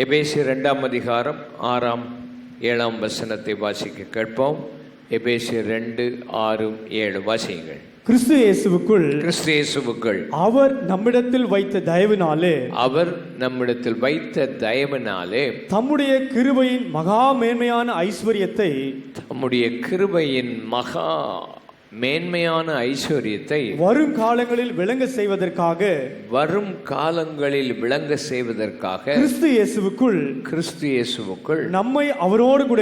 எபேசியர் 2 அதிகாரம் 6, 7 வசனத்தை வாசிக்க கேட்போம். எபேசியர் 2, 6, 7 வாசியுங்கள். கிறிஸ்து இயேசுவுக்குள் அவர் நம்மிடத்தில் வைத்த தயவினாலே தம்முடைய கிருபையின் மகா மேன்மையான ஐஸ்வரியத்தை வரும் காலங்களில் விளங்க செய்வதற்காக கிறிஸ்து இயேசுவுக்குள் நம்மை அவரோடு கூட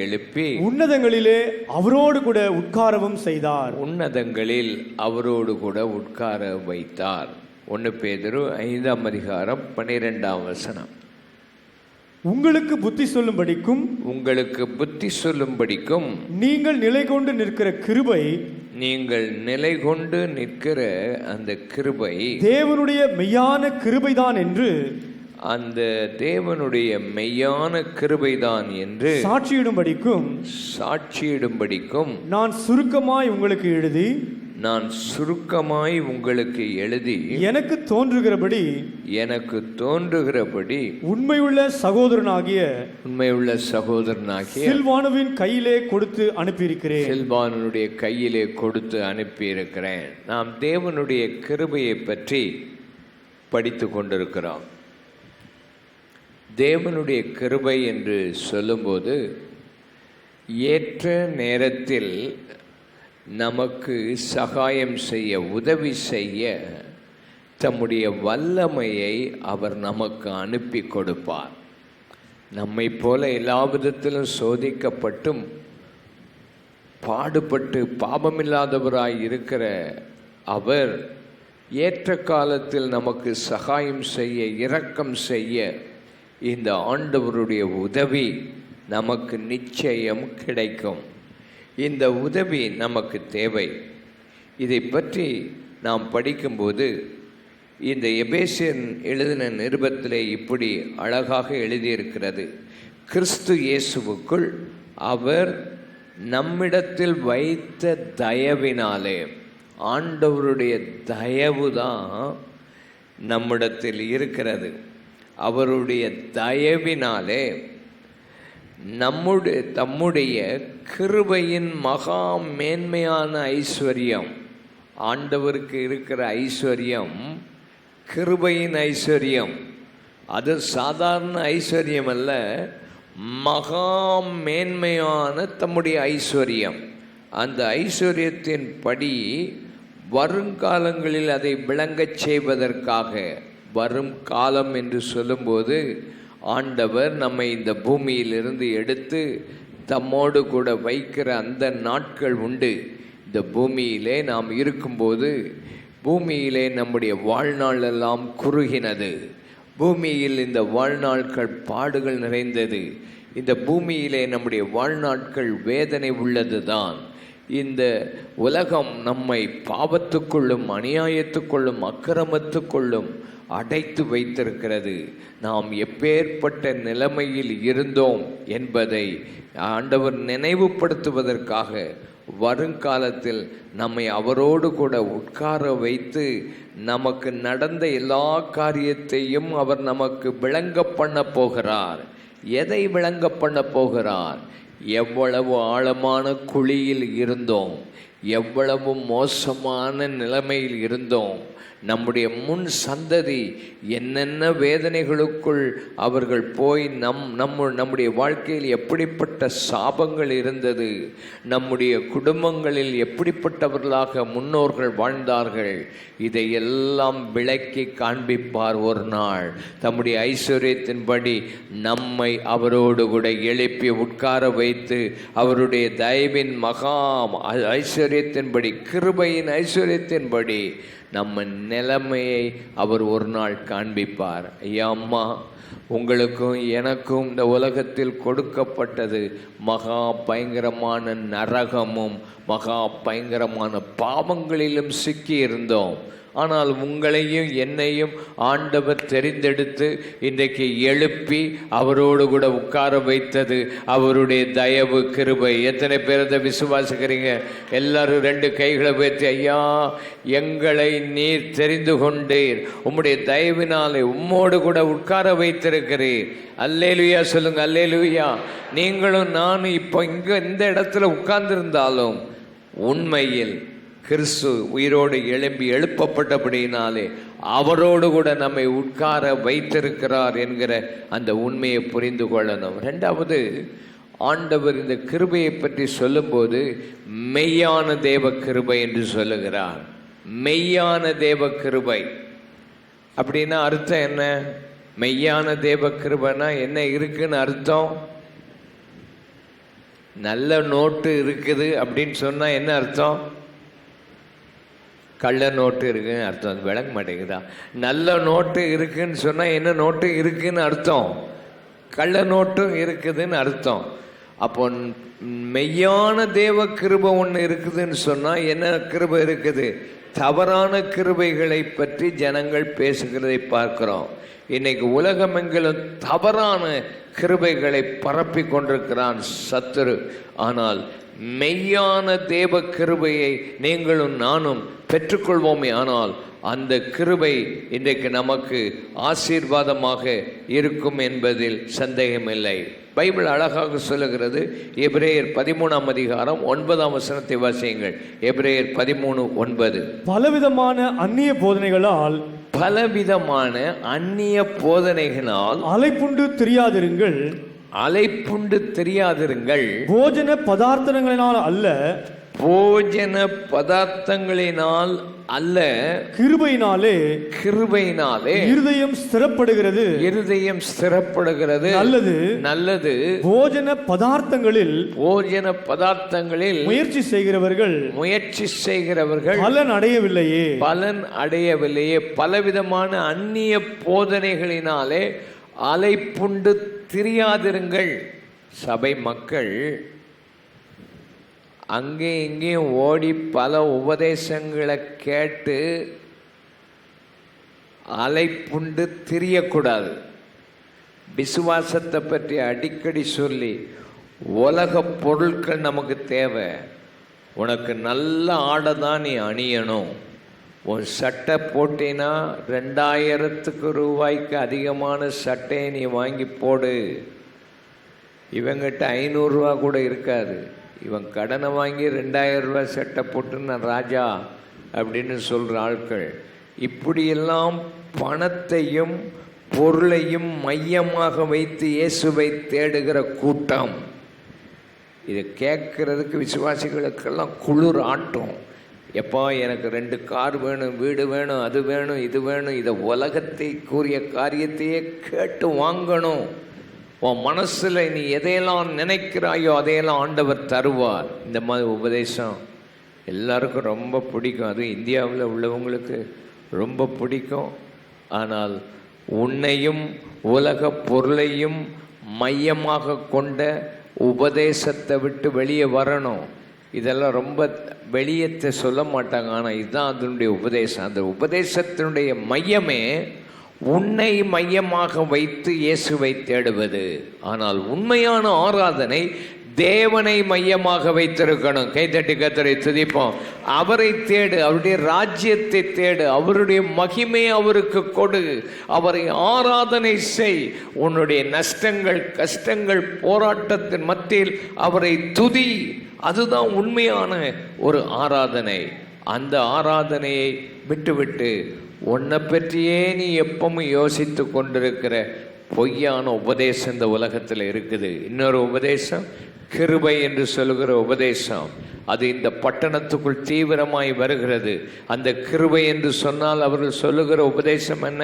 எழுப்பி உன்னதங்களிலே அவரோடு கூட உட்காரவும் செய்தார். உன்னதங்களில் அவரோடு கூட உட்கார வைத்தார். 1 பேதுரு 5 அதிகாரம் 12 வசனம். உங்களுக்கு புத்தி சொல்லும்படிக்கும் நீங்கள் நிலை கொண்டு நிற்கிற அந்த கிருபை தேவனுடைய மெய்யான கிருபைதான் என்று அந்த தேவனுடைய மெய்யான கிருபைதான் என்று சாட்சியிடும்படிக்கும் நான் சுருக்கமாய் உங்களுக்கு எழுதி எனக்கு தோன்றுகிறபடி உண்மையுள்ள சகோதரனாகிய சில்வானுவின் கையிலே கொடுத்து அனுப்பியிருக்கிறேன். நாம் தேவனுடைய கிருபையை பற்றி படித்து கொண்டிருக்கிறோம். தேவனுடைய கிருபை என்று சொல்லும்போது ஏற்ற நேரத்தில் நமக்கு சகாயம் செய்ய, உதவி செய்ய தம்முடைய வல்லமையை அவர் நமக்கு அனுப்பி கொடுப்பார். நம்மை போல எல்லா விதத்திலும் சோதிக்கப்பட்டும் பாடுபட்டு பாபமில்லாதவராய் இருக்கிற அவர் ஏற்ற காலத்தில் நமக்கு சகாயம் செய்ய, இரக்கம் செய்ய இந்த ஆண்டவருடைய உதவி நமக்கு நிச்சயம் கிடைக்கும். இந்த உதவி நமக்கு தேவை. இதை பற்றி நாம் படிக்கும்போது இந்த எபேசியர் எழுதின நிருபத்திலே இப்படி அழகாக எழுதியிருக்கிறது. கிறிஸ்து இயேசுவுக்குள் அவர் நம்மிடத்தில் வைத்த தயவினாலே, ஆண்டவருடைய தயவு தான் நம்மிடத்தில் இருக்கிறது. அவருடைய தயவினாலே தம்முடைய கிருபையின் மகா மேன்மையான ஐஸ்வர்யம், ஆண்டவருக்கு இருக்கிற ஐஸ்வர்யம் கிருபையின் ஐஸ்வர்யம். அது சாதாரண ஐஸ்வர்யம் அல்ல, மகா மேன்மையான தம்முடைய ஐஸ்வர்யம். அந்த ஐஸ்வர்யத்தின் படி வருங்காலங்களில் அதை விளங்கச் செய்வதற்காக, வரும் காலம் என்று சொல்லும்போது ஆண்டவர் நம்மை இந்த பூமியிலிருந்து எடுத்து தம்மோடு கூட வைக்கிற அந்த நாட்கள் உண்டு. இந்த பூமியிலே நாம் இருக்கும்போது பூமியிலே நம்முடைய வாழ்நாள் எல்லாம் குறுகினது. பூமியில் இந்த வாழ்நாட்கள் பாடுகள் நிறைந்தது. இந்த பூமியிலே நம்முடைய வாழ்நாட்கள் வேதனை உள்ளது தான். இந்த உலகம் நம்மை பாவத்துக்குள்ளும் அநியாயத்துக்குள்ளும் அக்கிரமத்துக்குள்ளும் அடைத்து வைத்திருக்கிறது. நாம் எப்பேற்பட்ட நிலைமையில் இருந்தோம் என்பதை ஆண்டவர் நினைவுபடுத்துவதற்காக வருங்காலத்தில் நம்மை அவரோடு கூட உட்கார வைத்து நமக்கு நடந்த எல்லா காரியத்தையும் அவர் நமக்கு விளங்க பண்ண போகிறார். எதை விளங்க பண்ண போகிறார்? எவ்வளவு ஆழமான குழியில் இருந்தோம், எவ்வளவு மோசமான நிலைமையில் இருந்தோம், நம்முடைய சந்ததி என்னென்ன வேதனைகளுக்குள் அவர்கள் போய் நம்முடைய வாழ்க்கையில் எப்படிப்பட்ட சாபங்கள் இருந்தது, நம்முடைய குடும்பங்களில் எப்படிப்பட்டவர்களாக முன்னோர்கள் வாழ்ந்தார்கள், இதையெல்லாம் விளக்கி காண்பிப்பார். ஒரு நாள் தம்முடைய ஐஸ்வர்யத்தின்படி நம்மை அவரோடு கூட எழுப்பி உட்கார வைத்து அவருடைய தயவின் மகா ஐஸ்வர்யத்தின்படி, கிருபையின் ஐஸ்வர்யத்தின்படி நம்ம நிலைமையை அவர் ஒரு நாள் காண்பிப்பார். ஐயா அம்மா, உங்களுக்கும் எனக்கும் இந்த உலகத்தில் கொடுக்கப்பட்டது மகா பயங்கரமான நரகமும் மகா பயங்கரமான பாவங்களிலும் சிக்கி இருந்தோம். ஆனால் உங்களையும் என்னையும் ஆண்டவர் தெரிந்தெடுத்து இன்றைக்கு எழுப்பி அவரோடு கூட உட்கார வைத்தது அவருடைய தயவு கிருபை. எத்தனை பேர் அதை விசுவாசிக்கிறீங்க? எல்லாரும் ரெண்டு கைகளை வைத்து, ஐயா எங்களை நீர் தெரிந்து கொண்டீர், உம்முடைய தயவினாலே உம்மோடு கூட உட்கார வைத்திருக்கிறீர். அல்லேலூயா சொல்லுங்க, அல்லேலூயா. நீங்களும் நானும் இப்போ இங்கே இந்த இடத்துல உட்கார்ந்திருந்தாலும் உண்மையில் கிறிஸ்து உயிரோடு எழுப்பப்பட்டபடியினாலே அவரோடு கூட நம்மை உட்கார வைத்திருக்கிறார் என்கிற அந்த உண்மையை புரிந்து கொள்ளணும். ரெண்டாவது, ஆண்டவர் இந்த கிருபையை பற்றி சொல்லும்போது மெய்யான தேவ கிருபை என்று சொல்லுகிறார். மெய்யான தேவ கிருபை அப்படின்னா அர்த்தம் என்ன? மெய்யான தேவ கிருபைனா என்ன இருக்குன்னு அர்த்தம்? நல்ல நோட்டு இருக்குது அப்படின்னு சொன்னா என்ன அர்த்தம்? கள்ள நோட்டு இருக்குன்னு அர்த்தம். அது விளங்க மாட்டேங்குதா? நல்ல நோட்டு இருக்குன்னு சொன்னா என்ன நோட்டு இருக்குன்னு அர்த்தம்? கள்ள நோட்டும் இருக்குதுன்னு அர்த்தம். அப்போ மெய்யான தேவ கிருபை ஒன்று இருக்குதுன்னு சொன்னா என்ன கிருபை இருக்குது? தவறான கிருபைகளை பற்றி ஜனங்கள் பேசுகிறதை பார்க்கிறோம். இன்னைக்கு உலகமெங்கிலும் தவறான கிருபைகளை பரப்பி கொண்டிருக்கிறான் சத்துரு. ஆனால் மெய்யான தேவ கிருபையை நீங்களும் நானும் பெற்றுக்கொள்வோமே ஆனால் அந்த கிருபை இன்றைக்கு நமக்கு ஆசீர்வாதமாக இருக்கும் என்பதில் சந்தேகமில்லை. பைபிள் அழகாக சொல்லுகிறது. எபிரேயர் 13ஆம் அதிகாரம் 9ஆம் வசனத்தை வாசியுங்கள். எபிரேயர் 13:9. பலவிதமான அந்நிய போதனைகளால் அலைப்புண்டு தெரியாதிருங்கள். போஜன பதார்த்தங்களினால் அல்ல, கிருபையினாலே இருதயம் ஸ்திரப்படுகிறது. நல்லது. போஜன பதார்த்தங்களில் முயற்சி செய்கிறவர்கள் பலன் அடையவில்லையே. பலவிதமான அந்நிய போதனைகளினாலே அலைப்புண்டு திரியாதிருங்கள். சபை மக்கள் அங்கே இங்கேயும் ஓடி பல உபதேசங்களை கேட்டு அலைப்புண்டு திரியக்கூடாது. விசுவாசத்தை பற்றி அடிக்கடி சொல்லி, உலக பொருட்கள் நமக்கு தேவை, உனக்கு நல்ல ஆடை தான் நீ அணியணும், உன் சட்டை போட்டினா 2000 ரூபாய்க்கு அதிகமான சட்டையை நீ வாங்கி போடு. இவங்கிட்ட 500 ரூபா கூட இருக்காது. இவன் கடனை வாங்கி 2000 ரூபாய் சட்டை போட்டு நான் ராஜா அப்படின்னு சொல்கிற ஆட்கள். இப்படியெல்லாம் பணத்தையும் பொருளையும் மையமாக வைத்து இயேசுவை தேடுகிற கூட்டம். இதை கேட்கறதுக்கு விசுவாசிகளுக்கெல்லாம் குளிர் ஆட்டம். எப்பா எனக்கு 2 கார் வேணும், வீடு வேணும், அது வேணும், இது வேணும், இதை உலகத்தை கூறிய காரியத்தையே கேட்டு வாங்கணும். உன் மனசில் நீ எதையெல்லாம் நினைக்கிறாயோ அதையெல்லாம் ஆண்டவர் தருவார். இந்த மாதிரி உபதேசம் எல்லாருக்கும் ரொம்ப பிடிக்கும். அதுவும் இந்தியாவில் உள்ளவங்களுக்கு ரொம்ப பிடிக்கும். ஆனால் உன்னையும் உலக பொருளையும் மையமாக கொண்ட உபதேசத்தை விட்டு வெளியே வரணும். இதெல்லாம் ரொம்ப வெளியே சொல்ல மாட்டாங்க, ஆனால் இதுதான் அதனுடைய உபதேசம். அந்த உபதேசத்தினுடைய மையமே உன்னை மையமாக வைத்து இயேசுவை தேடுவது. ஆனால் உண்மையான ஆராதனை தேவனை மையமாக வைத்திருக்கணும். கைத்தட்டி கர்த்தரை துதிப்போம். அவரை தேடு, அவருடைய ராஜ்யத்தை தேடு, அவருடைய மகிமை அவருக்கு கொடு, அவரை ஆராதனை செய். உன்னுடைய நஷ்டங்கள், கஷ்டங்கள், போராட்டத்தின் மத்தியில் அவரை துதி. அதுதான் உண்மையான ஒரு ஆராதனை. அந்த ஆராதனையை விட்டுவிட்டு உன்னை பற்றியே நீ எப்பவும் யோசித்து கொண்டிருக்கிற பொய்யான உபதேசம் இந்த உலகத்தில் இருக்குது. இன்னொரு உபதேசம் கிருபை என்று சொல்லுகிற உபதேசம். அது இந்த பட்டணத்துக்குள் தீவிரமாய் வருகிறது. அந்த கிருபை என்று சொன்னால் அவர்கள் சொல்லுகிற உபதேசம் என்ன?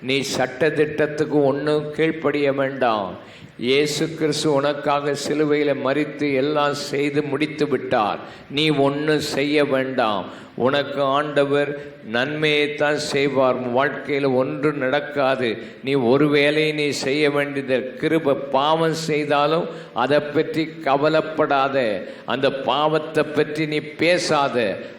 நீ சட்ட திட்டத்துக்கு ஒன்றும் கீழ்ப்படிய வேண்டாம். இயேசு கிறிஸ்து உனக்காக சிலுவையில் மரித்து எல்லாம் செய்து முடித்து விட்டார். நீ ஒன்றும் செய்ய வேண்டாம். உனக்கு ஆண்டவர் நன்மையைத்தான் செய்வார். வாழ்க்கையில் ஒன்று நடக்காது. நீ ஒரு வேலையை நீ செய்ய வேண்டியது கிருபை. பாவம் செய்தாலும் அதை பற்றி கவலைப்படாத, அந்த பாவத்தை பற்றி நீ பேசாத,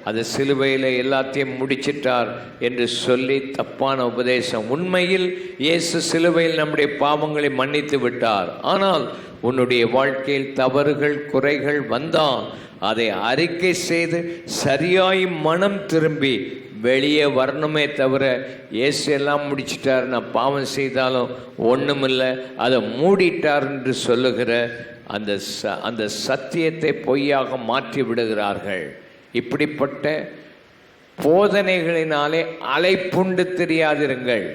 அது சிலுவையில் எல்லாத்தையும் முடிச்சிட்டார் என்று சொல்லி தப்பான உபதேசம். உண்மையில் இயேசு சிலுவையில் நம்முடைய பாவங்களை மன்னித்து விட்டார். ஆனால் உன்னுடைய வாழ்க்கையில் தவறுகள் குறைகள் வந்தால் அதை அறிக்கை செய்து சரியாய் மனம் திரும்பி வெளியே வரணுமே தவிர, இயேசு எல்லாம் முடிச்சிட்டார், நான் பாவம் செய்தாலும் ஒன்றுமில்லை, அதை மூடிட்டார் என்று சொல்லுகிற அந்த சத்தியத்தை பொய்யாக மாற்றி விடுகிறார்கள். இப்படிப்பட்ட போதனைகளினாலே அலைப்புண்டு தெரியாதிருங்கள்.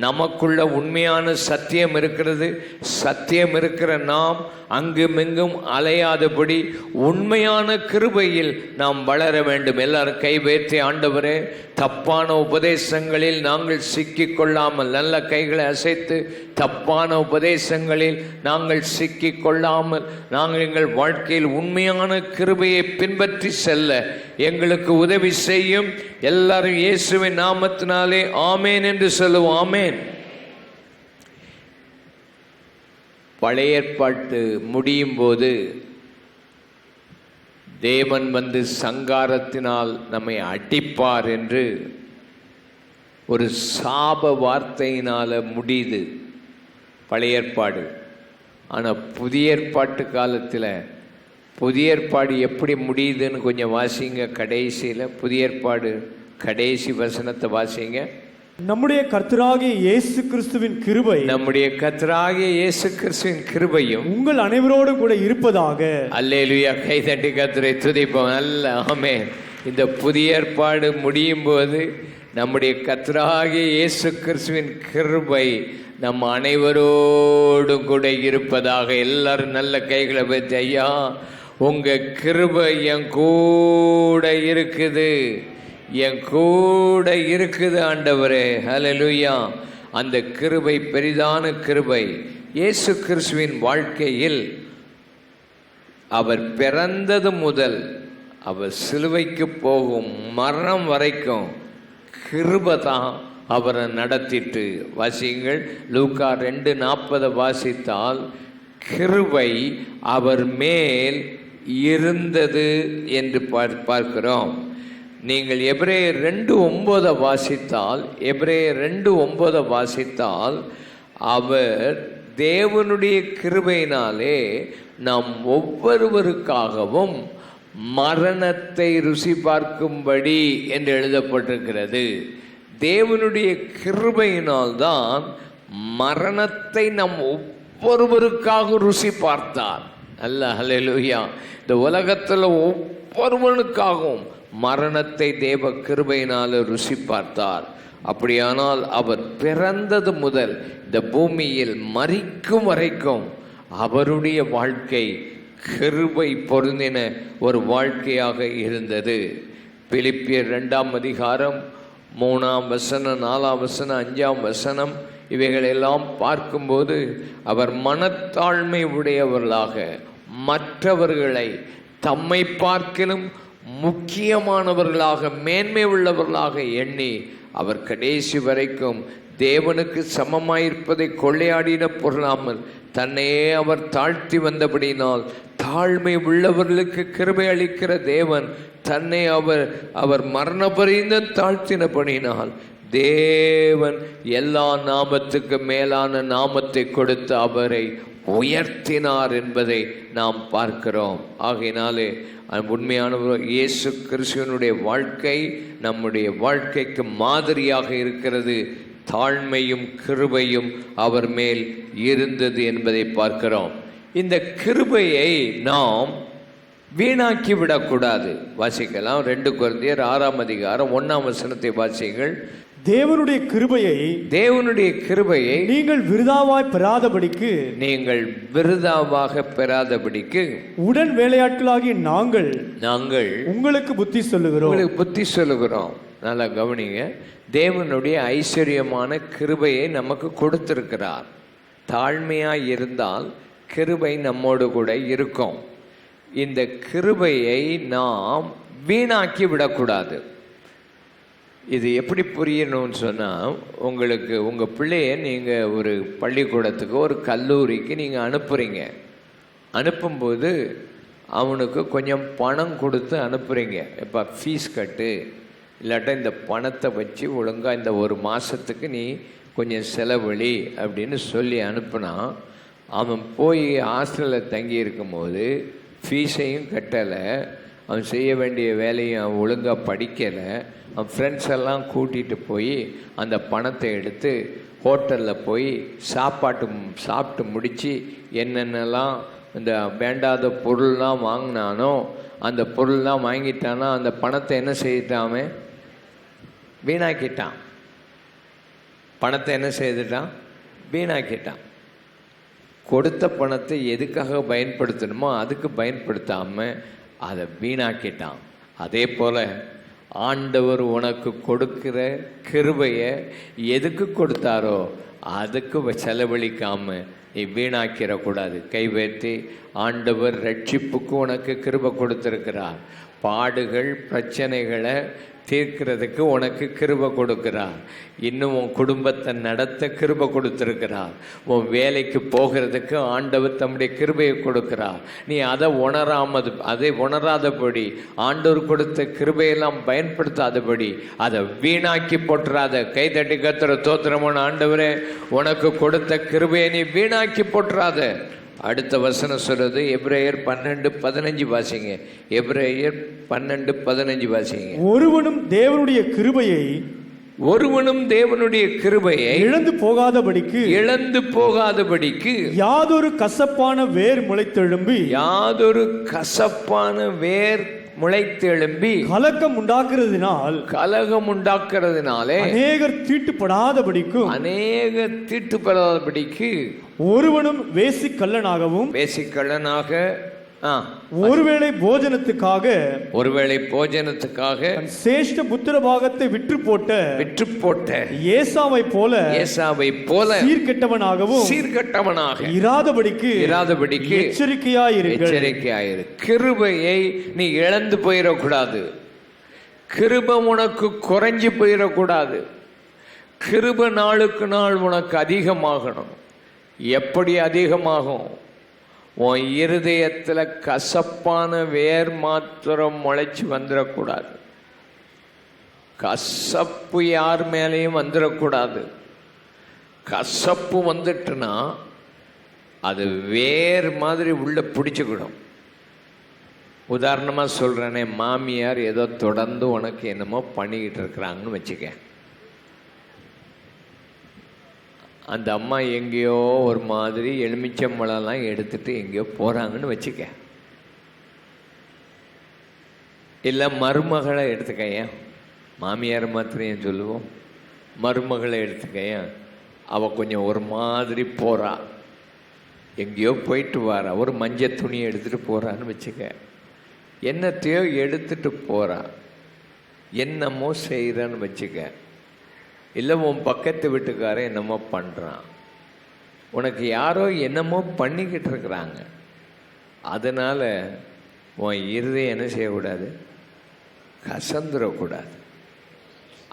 நமக்குள்ள உண்மையான சத்தியம் இருக்கிறது. சத்தியம் இருக்கிற நாம் அங்குமிங்கும் அலையாதபடி உண்மையான கிருபையில் நாம் வளர வேண்டும். எல்லாரும் கை வைத்து, ஆண்டவரே, தப்பான உபதேசங்களில் நாங்கள் சிக்கிக் கொள்ளாமல், நல்ல கைகளை அசைத்து, தப்பான உபதேசங்களில் நாங்கள் சிக்கிக் கொள்ளாமல் நாங்கள் எங்கள் வாழ்க்கையில் உண்மையான கிருபையை பின்பற்றி செல்ல எங்களுக்கு உதவி செய்யும். எல்லாரும் இயேசுவின் நாமத்தினாலே ஆமேன் என்று சொல்லுவோம். ஆமேன். பழைய ஏற்பாட்டு முடியும் போது தேவன் வந்து சங்காரத்தினால் நம்மை அடிப்பார் என்று ஒரு சாப வார்த்தையினால் முடியுது பழைய ஏற்பாடு. ஆனால் புதிய ஏற்பாட்டு காலத்தில் புதிய ஏற்பாடு எப்படி முடியுதுன்னு கொஞ்சம் வாசிங்க. கடைசியில் புதிய ஏற்பாடு கடைசி வசனத்தை வாசிங்க. நம்முடைய கர்த்தராகிய இயேசு கிறிஸ்துவின் கிருபை, நம்முடைய கர்த்தராகிய இயேசு கிறிஸ்துவின் கிருபையும் உங்கள் அனைவரோடு கூட இருப்பதாக. அல்லேலூயா. கைதட்டி கர்த்தரை துதிப்போம். நல்ல ஆமென். இந்த புதிய ஏற்பாடு முடியும் போது நம்முடைய கர்த்தராகிய இயேசு கிறிஸ்துவின் கிருபை நம் அனைவரோடும் கூட இருப்பதாக. எல்லாரும் நல்ல கைகளை வைத்து, ஐயா உங்க கிருபை என் கூட இருக்குது, என் கூட இருக்குது ஆண்டவரே. ஹல்லேலூயா. அந்த கிருபை பெரிதான கிருபை. இயேசு கிறிஸ்துவின் வாழ்க்கையில் அவர் பிறந்தது முதல் அவர் சிலுவைக்கு போகும் மரணம் வரைக்கும் கிருபை தான் அவரை நடத்திட்டு. வாசியுங்கள். லூக்கா 2:40 வாசித்தால் கிருபை அவர் மேல் இருந்தது என்று பார்க்கிறோம். நீங்கள் எபிரேயர் 2:9 வாசித்தால், எபிரேயர் 2:9 வாசித்தால், அவர் தேவனுடைய கிருபையினாலே நாம் ஒவ்வொருவருக்காகவும் மரணத்தை ருசி பார்க்கும்படி என்று எழுதப்பட்டிருக்கிறது. தேவனுடைய கிருபையினால்தான் மரணத்தை நம் ஒவ்வொருவருக்காக ருசி பார்த்தார். அல்ல ஹல்லேலூயா. இந்த உலகத்தில் ஒவ்வொருவனுக்காகவும் மரணத்தை தேவ கிருபையினால் ருசி பார்த்தார். அப்படியானால் அவர் பிறந்தது முதல் இந்த பூமியில் மரிக்கும் வரைக்கும் அவருடைய வாழ்க்கை கிருபை பொருந்தின ஒரு வாழ்க்கையாக இருந்தது. பிலிப்பியர் 2ஆம் அதிகாரம் 3ஆம் வசனம், 4ஆம் வசனம், 5ஆம் வசனம் இவைகளெல்லாம் பார்க்கும்போது அவர் மனத்தாழ்மை உடையவர்களாக மற்றவர்களை தம்மை பார்க்கிலும் முக்கியமானவர்களாக மேன்மை உள்ளவர்களாக எண்ணி அவர் கடைசி வரைக்கும் தேவனுக்கு சமமாயிருப்பதை கொள்ளையாடின பொருளாமல் தன்னையே அவர் தாழ்த்தி வந்தபடினால், தாழ்மை உள்ளவர்களுக்கு கிருபை அளிக்கிற தேவன் தன்னை அவர் மரணபரியந்தம் தாழ்த்தினபடினால் தேவன் எல்லா நாமத்துக்கு மேலான நாமத்தை கொடுத்து அவரை உயர்த்தினார் என்பதை நாம் பார்க்கிறோம். ஆகையினாலே உண்மையானவர் இயேசு கிறிஸ்துவனுடைய வாழ்க்கை நம்முடைய வாழ்க்கைக்கு மாதிரியாக இருக்கிறது. தாழ்மையும் கிருபையும் அவர் மேல் இருந்தது என்பதை பார்க்கிறோம். இந்த கிருபையை நாம் வீணாக்கி விடக்கூடாது. வாசிக்கலாம். 2 கொரிந்தியர் 6ஆம் அதிகாரம் 1ஆம் வசனத்தை வாசிங்கள். தேவனுடைய கிருபையை நீங்கள் விருதாவாய் பெறாதபடிக்கு, நீங்கள் விருதாவாக பெறாதபடிக்கு உடன் வேலையாட்களாகி நாங்கள் உங்களுக்கு புத்தி சொல்லுகிறோம். நல்லா கவனிங்க. தேவனுடைய ஐஸ்வர்யமான கிருபையை நமக்கு கொடுத்திருக்கிறார். தாழ்மையாய் இருந்தால் கிருபை நம்மோடு கூட இருக்கும். இந்த கிருபையை நாம் வீணாக்கி விடக்கூடாது. இது எப்படி புரியணும்னு சொன்னால், உங்களுக்கு உங்கள் பிள்ளைய நீங்கள் ஒரு பள்ளிக்கூடத்துக்கு ஒரு கல்லூரிக்கு நீங்கள் அனுப்புகிறீங்க. அனுப்பும்போது அவனுக்கு கொஞ்சம் பணம் கொடுத்து அனுப்புகிறீங்க. இப்போ ஃபீஸ் கட்டு, இல்லாட்டா இந்த பணத்தை வச்சு ஒழுங்காக இந்த ஒரு மாதத்துக்கு நீ கொஞ்சம் செலவழி அப்படின்னு சொல்லி அனுப்புனா, அவன் போய் ஹாஸ்டலில் தங்கி இருக்கும்போது ஃபீஸையும் கட்டலை, அவன் செய்ய வேண்டிய வேலையும் அவன் ஒழுங்காக படிக்கலை, அவன் ஃப்ரெண்ட்ஸ் எல்லாம் கூட்டிகிட்டு போய் அந்த பணத்தை எடுத்து ஹோட்டலில் போய் சாப்பிட்டு முடித்து என்னென்னலாம் இந்த வேண்டாத பொருள்லாம் வாங்கினானோ அந்த பொருள்லாம் வாங்கிட்டானா, அந்த பணத்தை என்ன செய்துட்டான்? வீணாக்கிட்டான். பணத்தை என்ன செய்துட்டான்? வீணாக்கிட்டான். கொடுத்த பணத்தை எதுக்காக பயன்படுத்தணுமோ அதுக்கு பயன்படுத்தாமல் அதை வீணாக்கிட்டான். அதே போல் ஆண்டவர் உனக்கு கொடுக்கிற கிருபையை எதுக்கு கொடுத்தாரோ அதுக்கு செலவழிக்காமல் நீ வீணாக்கிடக்கூடாது. கைவேற்றி ஆண்டவர் ரட்சிப்புக்கு உனக்கு கிருபை கொடுத்துருக்கிறார். பாடுகள் பிரச்சனைகளை தீர்க்கிறதுக்கு உனக்கு கிருபை கொடுக்கிறார். இன்னும் உன் குடும்பத்தை நடத்த கிருபை கொடுத்துருக்கிறார். உன் வேலைக்கு போகிறதுக்கு ஆண்டவர் தம்முடைய கிருபையை கொடுக்கிறார். நீ அதை உணராதபடி, ஆண்டவர் கொடுத்த கிருபையெல்லாம் பயன்படுத்தாதபடி அதை வீணாக்கி போட்டுறாத. கைதட்டி கர்த்தரை ஸ்தோத்திரமான ஆண்டவரே, உனக்கு கொடுத்த கிருபையை நீ வீணாக்கி போட்டுறாத. அடுத்த வசனம் சொல்றது எபிரேயர் 12:15 வாசிங்க. எபிரேயர் 12:15 வாசிங்க. ஒருவனும் தேவனுடைய கிருபையை இழந்து போகாதபடிக்கு யாதொரு கசப்பான வேர் முளைத்தெழும்பி கலகம் உண்டாக்குறதுனாலே அநேகர் தீட்டுப்படாதபடிக்கு ஒருவனும் வேசிக்கள்ளனாக ஒருவேளை போஜனத்துக்காக சேஷ்ட புத்திர பாகத்தை விற்று போட்ட ஏசாவை போல சீர்கெட்டவனாக இராதபடிக்கு எச்சரிக்கையாயிரு. கிருபையை நீ இழந்து போயிடக்கூடாது. கிருபை உனக்கு குறைஞ்சி போயிடக்கூடாது. கிருபை நாளுக்கு நாள் உனக்கு அதிகமாகணும். எப்படி அதிகமாகும்? உன் இருதயத்தில் கசப்பான வேர் மாத்திரம் முளைச்சி வந்துடக்கூடாது. கசப்பு யார் மேலேயும் வந்துடக்கூடாது. கசப்பு வந்துட்டுனா அது வேர் மாதிரி உள்ள பிடிச்சிக்கிடும். உதாரணமாக சொல்கிறேனே, மாமியார் ஏதோ தொடர்ந்து உனக்கு என்னமோ பண்ணிக்கிட்டு இருக்கிறாங்கன்னு வச்சுக்க. அந்த அம்மா எங்கேயோ ஒரு மாதிரி எலுமிச்சம்பழம்லாம் எடுத்துட்டு எங்கேயோ போகிறாங்கன்னு வச்சுக்க. இல்லை மருமகளை எடுத்துக்கையன், மாமியார் மாத்திரம் சொல்லுவோம், மருமகளை எடுத்துக்கையன். அவள் கொஞ்சம் ஒரு மாதிரி போகிறா, எங்கேயோ போயிட்டு வாரா, ஒரு மஞ்சள் துணியை எடுத்துகிட்டு போகிறான்னு வச்சுக்க. என்னத்தையோ எடுத்துகிட்டு போகிறா, என்னமோ செய்கிறான்னு வச்சுக்க. இல்லை உன் பக்கத்து வீட்டுக்காரன் என்னமோ பண்ணுறான், உனக்கு யாரோ என்னமோ பண்ணிக்கிட்டு இருக்கிறாங்க. அதனால் உன் இருதயம் என்ன செய்யக்கூடாது? கசந்துடக்கூடாது.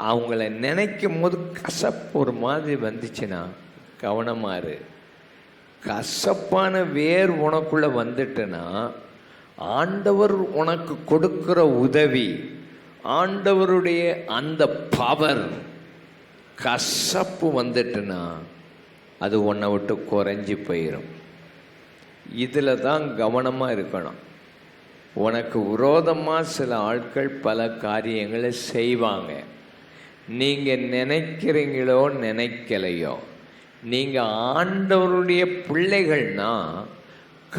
அவங்கள நினைக்கும் போது கசப்பு ஒரு மாதிரி வந்துச்சுன்னா கவனமாக இரு. கசப்பான வேர் உனக்குள்ளே வந்துட்டுன்னா ஆண்டவர் உனக்கு கொடுக்குற உதவி, ஆண்டவருடைய அந்த பவர், கசப்பு வந்துட்டுன்னா அது உன்னை விட்டு குறைஞ்சி போயிடும். இதில் தான் கவனமாக இருக்கணும். உனக்கு விரோதமாக சில ஆட்கள் பல காரியங்களை செய்வாங்க. நீங்கள் நினைக்கிறீங்களோ நினைக்கலையோ, நீங்கள் ஆண்டவருடைய பிள்ளைகள்னா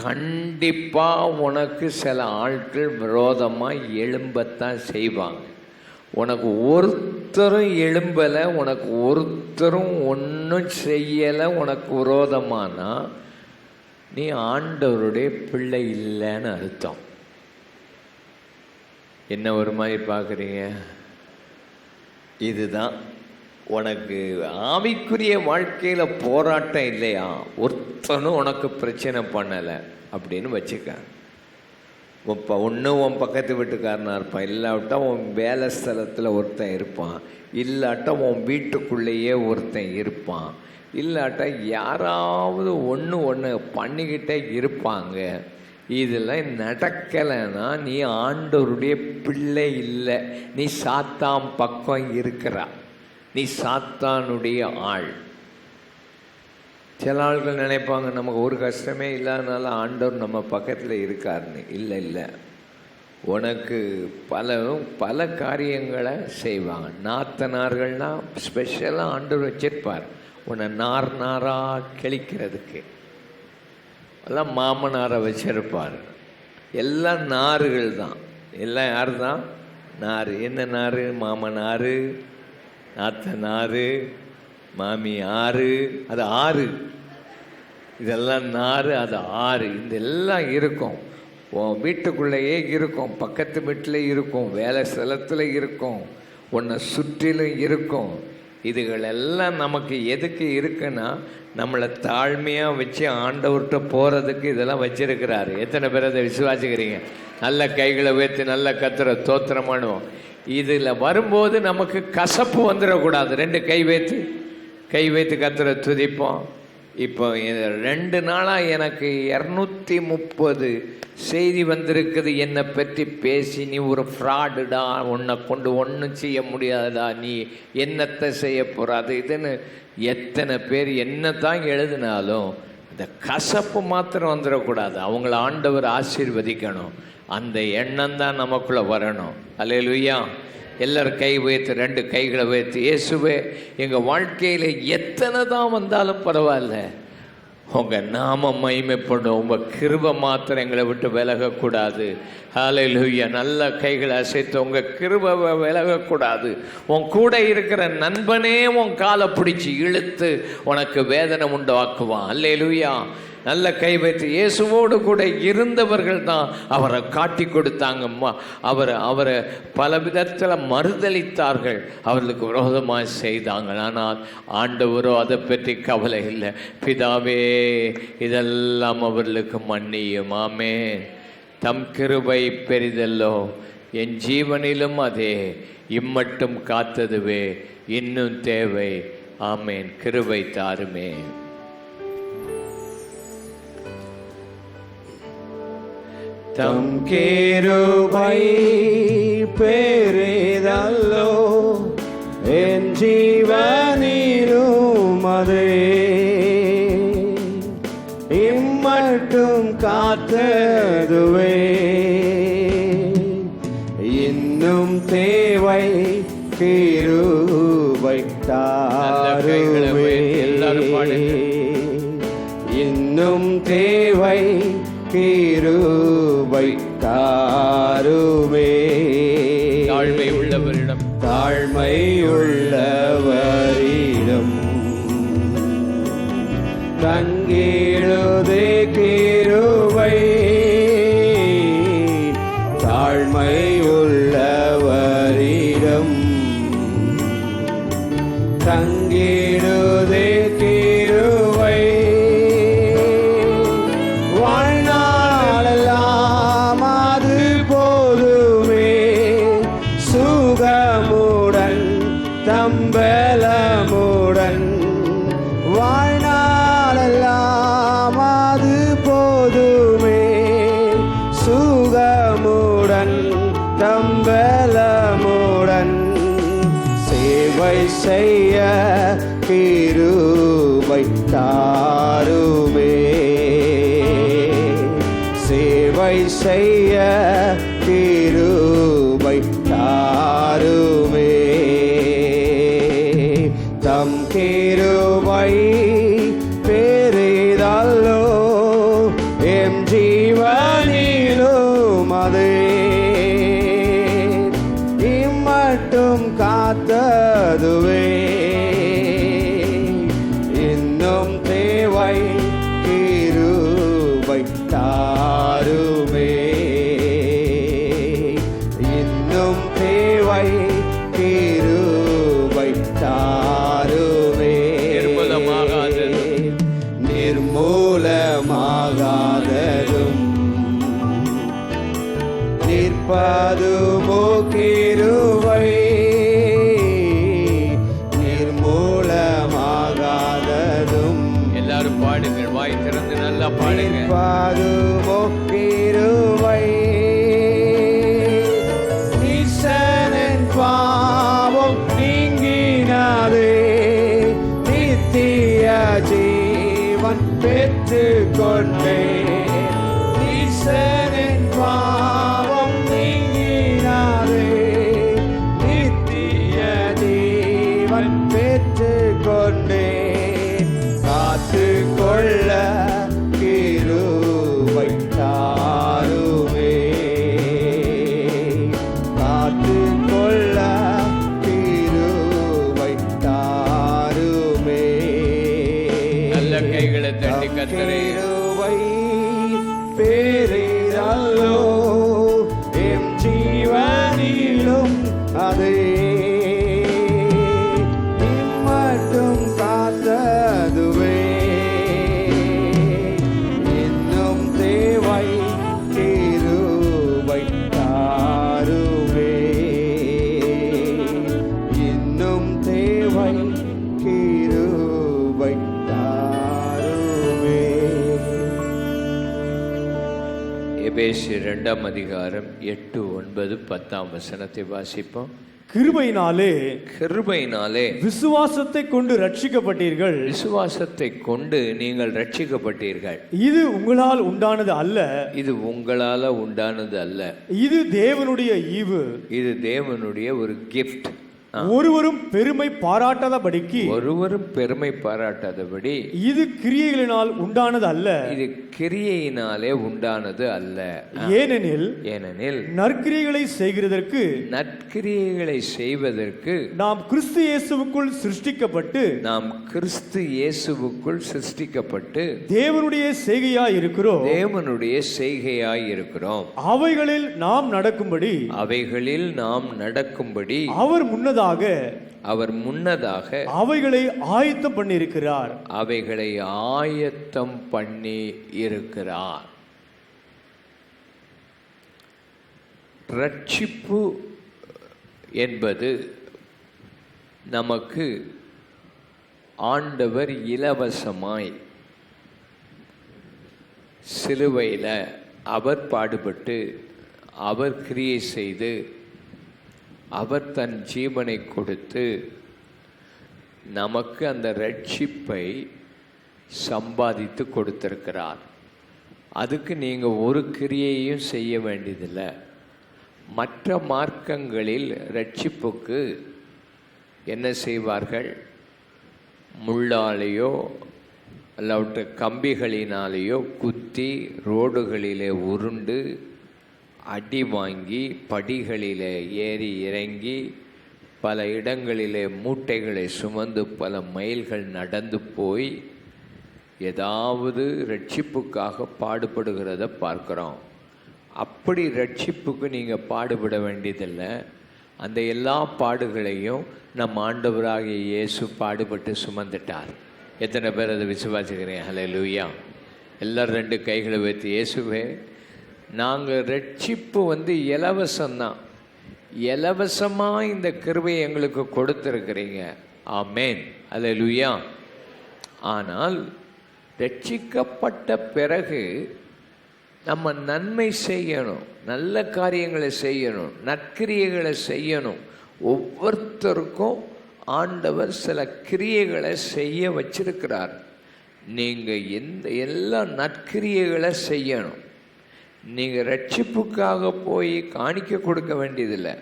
கண்டிப்பாக உனக்கு சில ஆட்கள் விரோதமாக எழும்பத்தான் செய்வாங்க. உனக்கு ஒருத்தரும் எழும்பலை, உனக்கு ஒருத்தரும் ஒன்றும் செய்யலை, உனக்கு விரோதமானா நீ ஆண்டவருடைய பிள்ளை இல்லைன்னு அர்த்தம். என்ன ஒரு மாதிரி பார்க்குறீங்க? இதுதான் உனக்கு ஆவிக்குரிய வாழ்க்கையில் போராட்டம் இல்லையா, ஒருத்தனும் உனக்கு பிரச்சனை பண்ணலை அப்படின்னு வச்சுக்க. ஒன்று உன் பக்கத்து வீட்டுக்காரனாக இருப்பான், இல்லாவிட்டா உன் வேலை ஸ்தலத்தில் ஒருத்தன் இருப்பான், இல்லாட்டா உன் வீட்டுக்குள்ளேயே ஒருத்தன் இருப்பான், இல்லாட்டா யாராவது ஒன்று பண்ணிக்கிட்டே இருப்பாங்க. இதெல்லாம் நடக்கலைன்னா நீ ஆண்டவருடைய பிள்ளை இல்லை, நீ சாத்தான் பக்கம் இருக்கிறா, நீ சாத்தானுடைய ஆள். சில ஆள்கள் நினைப்பாங்க நமக்கு ஒரு கஷ்டமே இல்லாதனால ஆண்டவர் நம்ம பக்கத்தில் இருக்காருன்னு. இல்லை, உனக்கு பல காரியங்களை செய்வாங்க. நாத்தனார்கள்னால் ஸ்பெஷலாக ஆண்டவர் வச்சிருப்பார் உன்னை நாராக கிழிக்கிறதுக்கு. எல்லாம் மாமனாரை வச்சிருப்பார். எல்லாம் நார்கள் தான். எல்லாம் யார் தான்? நார். என்ன நார்? மாமனார், நாத்தனார், மாமி ஆறு, அது ஆறு. இதெல்லாம் நார், அது ஆறு. இதெல்லாம் இருக்கும். உன் வீட்டுக்குள்ளேயே இருக்கும், பக்கத்து வீட்டில் இருக்கும், வேலை ஸ்தலத்தில் இருக்கும், உன்னை சுற்றிலும் இருக்கும். இதுகளெல்லாம் நமக்கு எதுக்கு இருக்குன்னா நம்மளை தாழ்மையாக வச்சு ஆண்டவர்கிட்ட போகிறதுக்கு இதெல்லாம் வச்சிருக்கிறாரு. எத்தனை பேர் அதை விசுவாசிக்கிறீங்க? நல்ல கைகளை வைத்து நல்ல கத்துற தோத்திரம் பண்ணுவோம். இதில் வரும்போது நமக்கு கசப்பு வந்துடக்கூடாது. 2 கை வைத்து கத்துற துதிப்போம். இப்போ 2 நாளாக எனக்கு 230 செய்தி வந்திருக்குது என்னை பற்றி பேசி. நீ ஒரு ஃப்ராடுடா, உன்னை கொண்டு ஒன்றும் செய்ய முடியாதா, நீ என்னத்தை செய்ய போகிறாது இதுன்னு எத்தனை பேர் என்னத்தான் எழுதினாலும் இந்த கசப்பு மாத்திரம் வந்துடக்கூடாது. அவங்கள ஆண்டவர் ஆசீர்வதிக்கணும். அந்த எண்ணம் தான் நமக்குள்ளே வரணும். அல்லேலூயா. எல்லாரும் கை வைத்து 2 கைகளை வைத்து, இயேசுவே எங்கள் வாழ்க்கையில் எத்தனை தான் வந்தாலும் பரவாயில்ல, உங்கள் நாமம் மகிமைப்படும், உங்கள் கிருபை மாத்திரம் எங்களை விட்டு விலகக்கூடாது. ஹல்லேலூயா. நல்ல கைகளை அசைத்து உங்கள் கிருபை விலகக்கூடாது. உன் கூட இருக்கிற நண்பனே உன் காலை பிடிச்சி இழுத்து உனக்கு வேதனை உண்டாக்குவான். ஹல்லேலூயா. நல்ல கை வைத்து, இயேசுவோடு கூட இருந்தவர்கள் தான் அவரை காட்டி கொடுத்தாங்கம்மா. அவரை பல விதத்தில் மறுதளித்தார்கள், அவர்களுக்கு விரோதமாக செய்தாங்க. ஆனால் ஆண்டவரோ அதை பற்றி கவலை இல்லை. பிதாவே இதெல்லாம் அவர்களுக்கு மன்னியும். ஆமென். தம் கிருபை பெரிதல்லோ, என் ஜீவனிலும் அதே, இம்மட்டும் காத்ததுவே இன்னும் தேவை. ஆமென். கிருபை தாருமே. தம் கிருபை பெரிதல்லோ, என் ஜீவனிலும் அதே, இம்மட்டும் காத்ததுவே இன்னும் தேவை. கிருபை தாருமே, இன்னும் தேவை. கிருபை தாருமே. தாழ்மை உள்ளவரிடம் தங்கிடுதே கிருபை. தாழ்மை உள்ளவரிடம் தங்கிடுதே கிருபை. வாழ்நாளெல்லாம் அது போதுமே, சுகமுடன் தம்பலமுடன். வாழ்நாளெல்லாம் அது போதுமே, சுகமுடன் தம்பலமுடன். சேவை செய்ய கிருபை தாருமே, சேவை செய்ய கிருபை தாருமே. தம் கிருபை பெரிதல்லோ, எம் ஜீவனிலும் அதே, இம்மட்டும் காத்ததுவே இன்னும் தேவை. கிருபை தாருமே, இன்னும் தேவை. கிருபை தாருமே. நிர்மூலமாகாததும் நிற்பதுமோ கிருபை நிர்மூலமாகாததும். எல்லாரும் பாடுங்கள், வாய் திறந்து நல்லா பாடுங்க. நிற்பதுமோ கிருபை நீசனின் பாவம் நீங்கினதே நித்திய ஜீவன் பெற்றுக் கொண்டேன். நீசனின் பாவம் நீங்கினதே நித்திய ஜீவன் பெற்றுக் கொண்டேன். காத்துக் கொள்ள கிருபை தாருமே காத்துக் கொள்ள கிருபை தாருமே. நல்ல கைகளை தட்டி கர்த்தரே கிருபை பேரிரல்லோ எம் ஜீவனிலும் அதே இம்மட்டும் காத்ததுவே இன்னும் தேவை கிருபை தாருமே இன்னும் தேவை கிருபை தாருமே. எபேசியர் 2ஆம் அதிகாரம் 8, 9, 10 வசனத்தை வாசிப்போம். கிருபையினாலே கிருபையினாலே விசுவாசத்தை கொண்டு ரட்சிக்கப்பட்டீர்கள். விசுவாசத்தை கொண்டு நீங்கள் ரட்சிக்கப்பட்டீர்கள். இது உங்களால் உண்டானது அல்ல, இது உங்களால உண்டானது அல்ல, இது தேவனுடைய ஈவு. இது தேவனுடைய ஒரு கிஃப்ட். ஒருவரும் பெருமை பாராட்டாதபடிக்கு ஒருவரும் பெருமை பாராட்டாதபடி இது கிரியைகளினால் உண்டானது அல்ல, இது கிரியையினாலே உண்டானது அல்ல. ஏனெனில் நற்கிரியைகளை செய்கிறதற்கு நற்கிரியைகளை செய்வதற்கு நாம் கிறிஸ்து இயேசுவுக்குள் சிருஷ்டிக்கப்பட்டு தேவனுடைய செய்கையாய் இருக்கிறோம். தேவனுடைய செய்கையாய் இருக்கிறோம். அவைகளில் நாம் நடக்கும்படி அவர் முன்னதாக அவைகளை ஆயத்தம் பண்ணியிருக்கிறார். ரட்சிப்பு என்பது நமக்கு ஆண்டவர் இலவசமாய் சிலுவையில் அவர் பாடுபட்டு அவர் கிரியை செய்து அவர் தன் ஜீவனை கொடுத்து நமக்கு அந்த ரட்சிப்பை சம்பாதித்து கொடுத்திருக்கிறார். அதுக்கு நீங்கள் ஒரு கிரியையும் செய்ய வேண்டியதில்லை. மற்ற மார்க்கங்களில் ரட்சிப்புக்கு என்ன செய்வார்கள்? முள்ளாலேயோ அல்லாவிட்ட கம்பிகளினாலேயோ குத்தி ரோடுகளிலே உருண்டு அடி வாங்கி படிகளிலே ஏறி இறங்கி பல இடங்களிலே மூட்டைகளை சுமந்து பல மைல்கள் நடந்து போய் ஏதாவது ரட்சிப்புக்காக பாடுபடுகிறத பார்க்குறோம். அப்படி ரட்சிப்புக்கு நீங்கள் பாடுபட வேண்டியதில்லை. அந்த எல்லா பாடுகளையும் நம் ஆண்டவராகிய இயேசு பாடுபட்டு சுமந்துட்டார். எத்தனை பேர் அதை விசுவாசிக்கிறேன்? ஹல்லேலூயா. எல்லோரும் 2 கைகளை வைத்து, இயேசுவே, நாங்கள் ரட்சிப்பு இலவசம்தான், இலவசமாக இந்த கிருபையை எங்களுக்கு கொடுத்துருக்கிறீங்க. ஆமேன், ஹல்லேலூயா. ஆனால் ரட்சிக்கப்பட்ட பிறகு நம்ம நன்மை செய்யணும், நல்ல காரியங்களை செய்யணும், நற்கிரியைகளை செய்யணும். ஒவ்வொருத்தருக்கும் ஆண்டவர் சில கிரியைகளை செய்ய வச்சிருக்கிறார். நீங்கள் எல்லா நற்கிரியைகளை செய்யணும். நீங்கள் ரட்சிப்புக்காக போய் காணிக்க கொடுக்க வேண்டியதில்லை.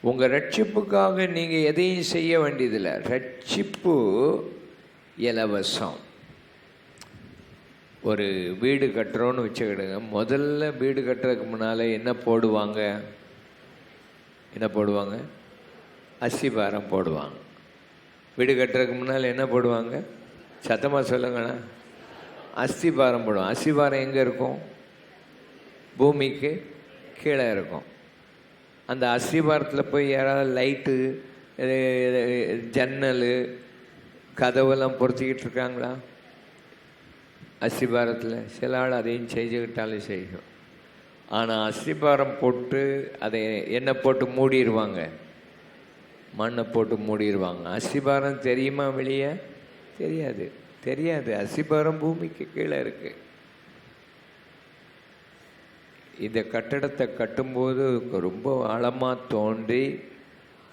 உங்கள் ரட்சிப்புக்காக நீங்கள் எதையும் செய்ய வேண்டியதில்லை. ரட்சிப்பு இலவசம். ஒரு வீடு கட்டுறோன்னு வச்சுக்கிடுங்க. முதல்ல வீடு கட்டுறதுக்கு முன்னால் என்ன போடுவாங்க? அஸ்திபாரம் போடுவாங்க. வீடு கட்டுறதுக்கு முன்னால் என்ன போடுவாங்க? சத்தமாக சொல்லுங்கண்ணா. அஸ்திபாரம் போடுவாங்க. அஸ்திபாரம் எங்கே இருக்கும்? பூமிக்கு கீழே இருக்கும். அந்த அஸ்திபாரத்தில் போய் யாராவது லைட்டு, ஜன்னல், கதவெல்லாம் பொருத்திக்கிட்டு இருக்காங்களா? அஸ்திபாரத்தில் சில ஆள் அதையும் செஞ்சுக்கிட்டாலும் செய்யும். ஆனால் அஸ்திபாரம் போட்டு அதை என்ன போட்டு மூடிடுவாங்க, மண்ணை போட்டு மூடிடுவாங்க. அஸ்திபாரம் தெரியுமா வெளியே? தெரியாது, தெரியாது. அஸ்திபாரம் பூமிக்கு கீழே இருக்கு. இந்த கட்டடத்தை கட்டும்போது ரொம்ப ஆழமாக தோண்டி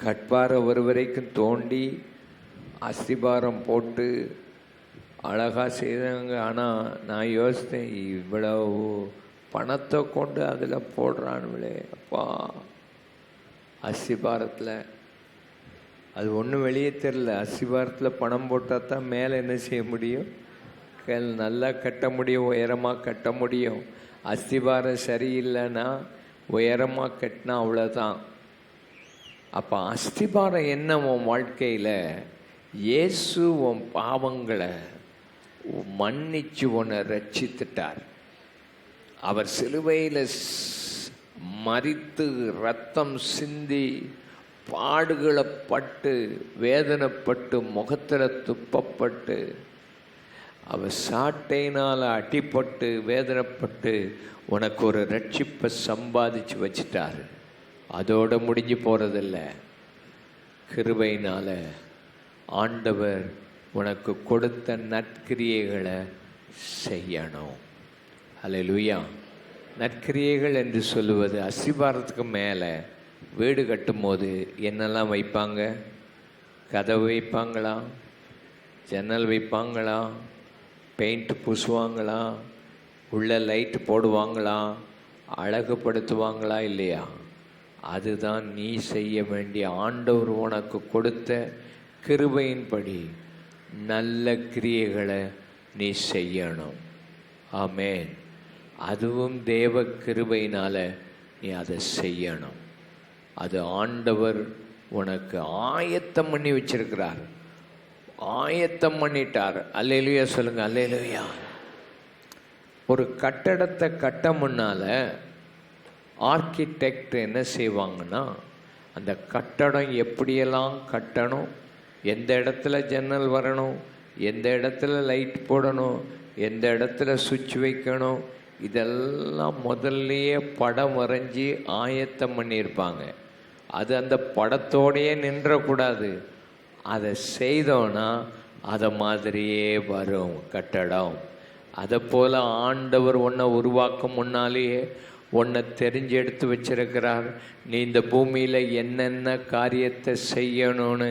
கட்பாறை ஒரு வரைக்கும் தோண்டி அஸ்திபாரம் போட்டு அழகாக செய்தாங்க. ஆனால் நான் யோசித்தேன், இவ்வளவு பணத்தை கொண்டு அதில் போடுறானுங்களே அப்பா, அஸ்திபாரத்தில் அது ஒன்றும் வெளியே தெரில. அஸ்திபாரத்தில் பணம் போட்டால் தான் மேலே என்ன செய்ய முடியும், நல்லா கட்ட முடியும், உயரமாக கட்ட முடியும். அஸ்திபாரம் சரியில்லைன்னா உயரமாக கட்டினா அவ்வளோதான். அப்போ அஸ்திபாரம் என்ன உன் வாழ்க்கையில்? இயேசு உன் பாவங்களை மன்னிச்சு உன்னை ரட்சித்துட்டார். அவர் சிலுவையில் மரித்து ரத்தம் சிந்தி பாடுகளை பட்டு வேதனைப்பட்டு முகத்தில் துப்பப்பட்டு அவர் சாட்டையினால் அடிப்பட்டு வேதனைப்பட்டு உனக்கு ஒரு ரட்சிப்பை சம்பாதிச்சு வச்சிட்டார். அதோடு முடிஞ்சு போகிறதில்ல. கிருபையினால் ஆண்டவர் உனக்கு கொடுத்த நற்கிரியைகளை செய்யணும். அல்லேலூயா. நற்கிரியைகள் என்று சொல்லுவது, அஸ்திபாரத்துக்கு மேலே வீடு கட்டும்போது என்னெல்லாம் வைப்பாங்க? கதவு வைப்பாங்களா? ஜன்னல் வைப்பாங்களா? பெயிண்ட் பூசுவாங்களா? உள்ள லைட்டு போடுவாங்களா? அழகுபடுத்துவாங்களா? இல்லையா? அதுதான் நீ செய்ய வேண்டிய. ஆண்டவர் உனக்கு கொடுத்த கிருபையின்படி நல்ல கிரியைகளை நீ செய்யணும். ஆமென். அதுவும் தேவ கிருபையினால் நீ அதை செய்யணும். அது ஆண்டவர் உனக்கு ஆயத்தம் பண்ணி வச்சிருக்கிறார், ஆயத்தம் பண்ணிட்டார். அல்லேலூயா சொல்லுங்க, அல்லேலூயா. ஒரு கட்டடத்தை கட்ட முன்னால் ஆர்கிடெக்ட் என்ன செய்வாங்கன்னா, அந்த கட்டடம் எப்படியெல்லாம் கட்டணும், எந்த இடத்துல ஜன்னல் வரணும், எந்த இடத்துல லைட் போடணும், எந்த இடத்துல சுவிட்ச் வைக்கணும், இதெல்லாம் முதல்லையே படம் வரைஞ்சி ஆயத்தம் பண்ணியிருப்பாங்க. அது அந்த படத்தோடையே நின்றக்கூடாது. அதை செய்தோன்னா அதை மாதிரியே வரும் கட்டடம். அதை போல் ஆண்டவர் உன்னை உருவாக்கும் முன்னாலேயே உன்னை தெரிஞ்சு எடுத்து வச்சிருக்கிறார். நீ இந்த பூமியில் என்னென்ன காரியத்தை செய்யணும்னு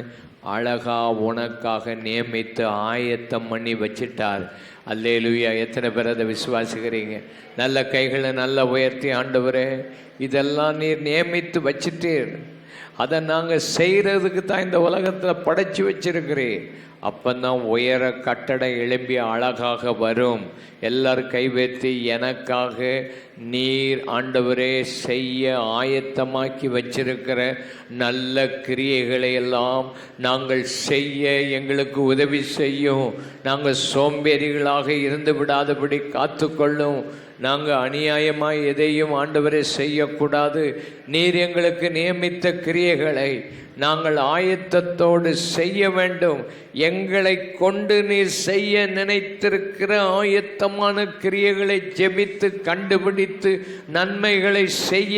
அழகா உனக்காக நியமித்து ஆயத்தம் பண்ணி வச்சிட்டார். அல்லேலூயா. எத்தனை பேர் அதை விசுவாசிக்கிறீங்க? நல்ல கைகளை நல்லா உயர்த்தி, ஆண்டவரே இதெல்லாம் நீர் நியமித்து வச்சிட்டீர், அதை நாங்கள் செய்கிறதுக்கு தான் இந்த உலகத்தில் படைச்சி வச்சிருக்கிறேன். அப்பந்தான் உயர கட்டடம் எழும்பி அழகாக வரும். எல்லாரும் கைவேற்றி, எனக்காக நீர் ஆண்டவரே செய்ய ஆயத்தமாக்கி வச்சிருக்கிற நல்ல கிரியைகளை எல்லாம் நாங்கள் செய்ய எங்களுக்கு உதவி செய்யும். நாங்கள் சோம்பேறிகளாக இருந்து விடாதபடி காத்துக்கொள்ளும். நாங்கள் அநியாயமாக எதையும் ஆண்டவரே செய்யக்கூடாது. நீர் எங்களுக்கு நியமித்த கிரியைகளை நாங்கள் ஆயத்தத்தோடு செய்ய வேண்டும். எங்களை கொண்டு நீர் செய்ய நினைத்திருக்கிற ஆயத்தமான கிரியைகளை ஜெபித்து கண்டுபிடித்து நன்மைகளை செய்ய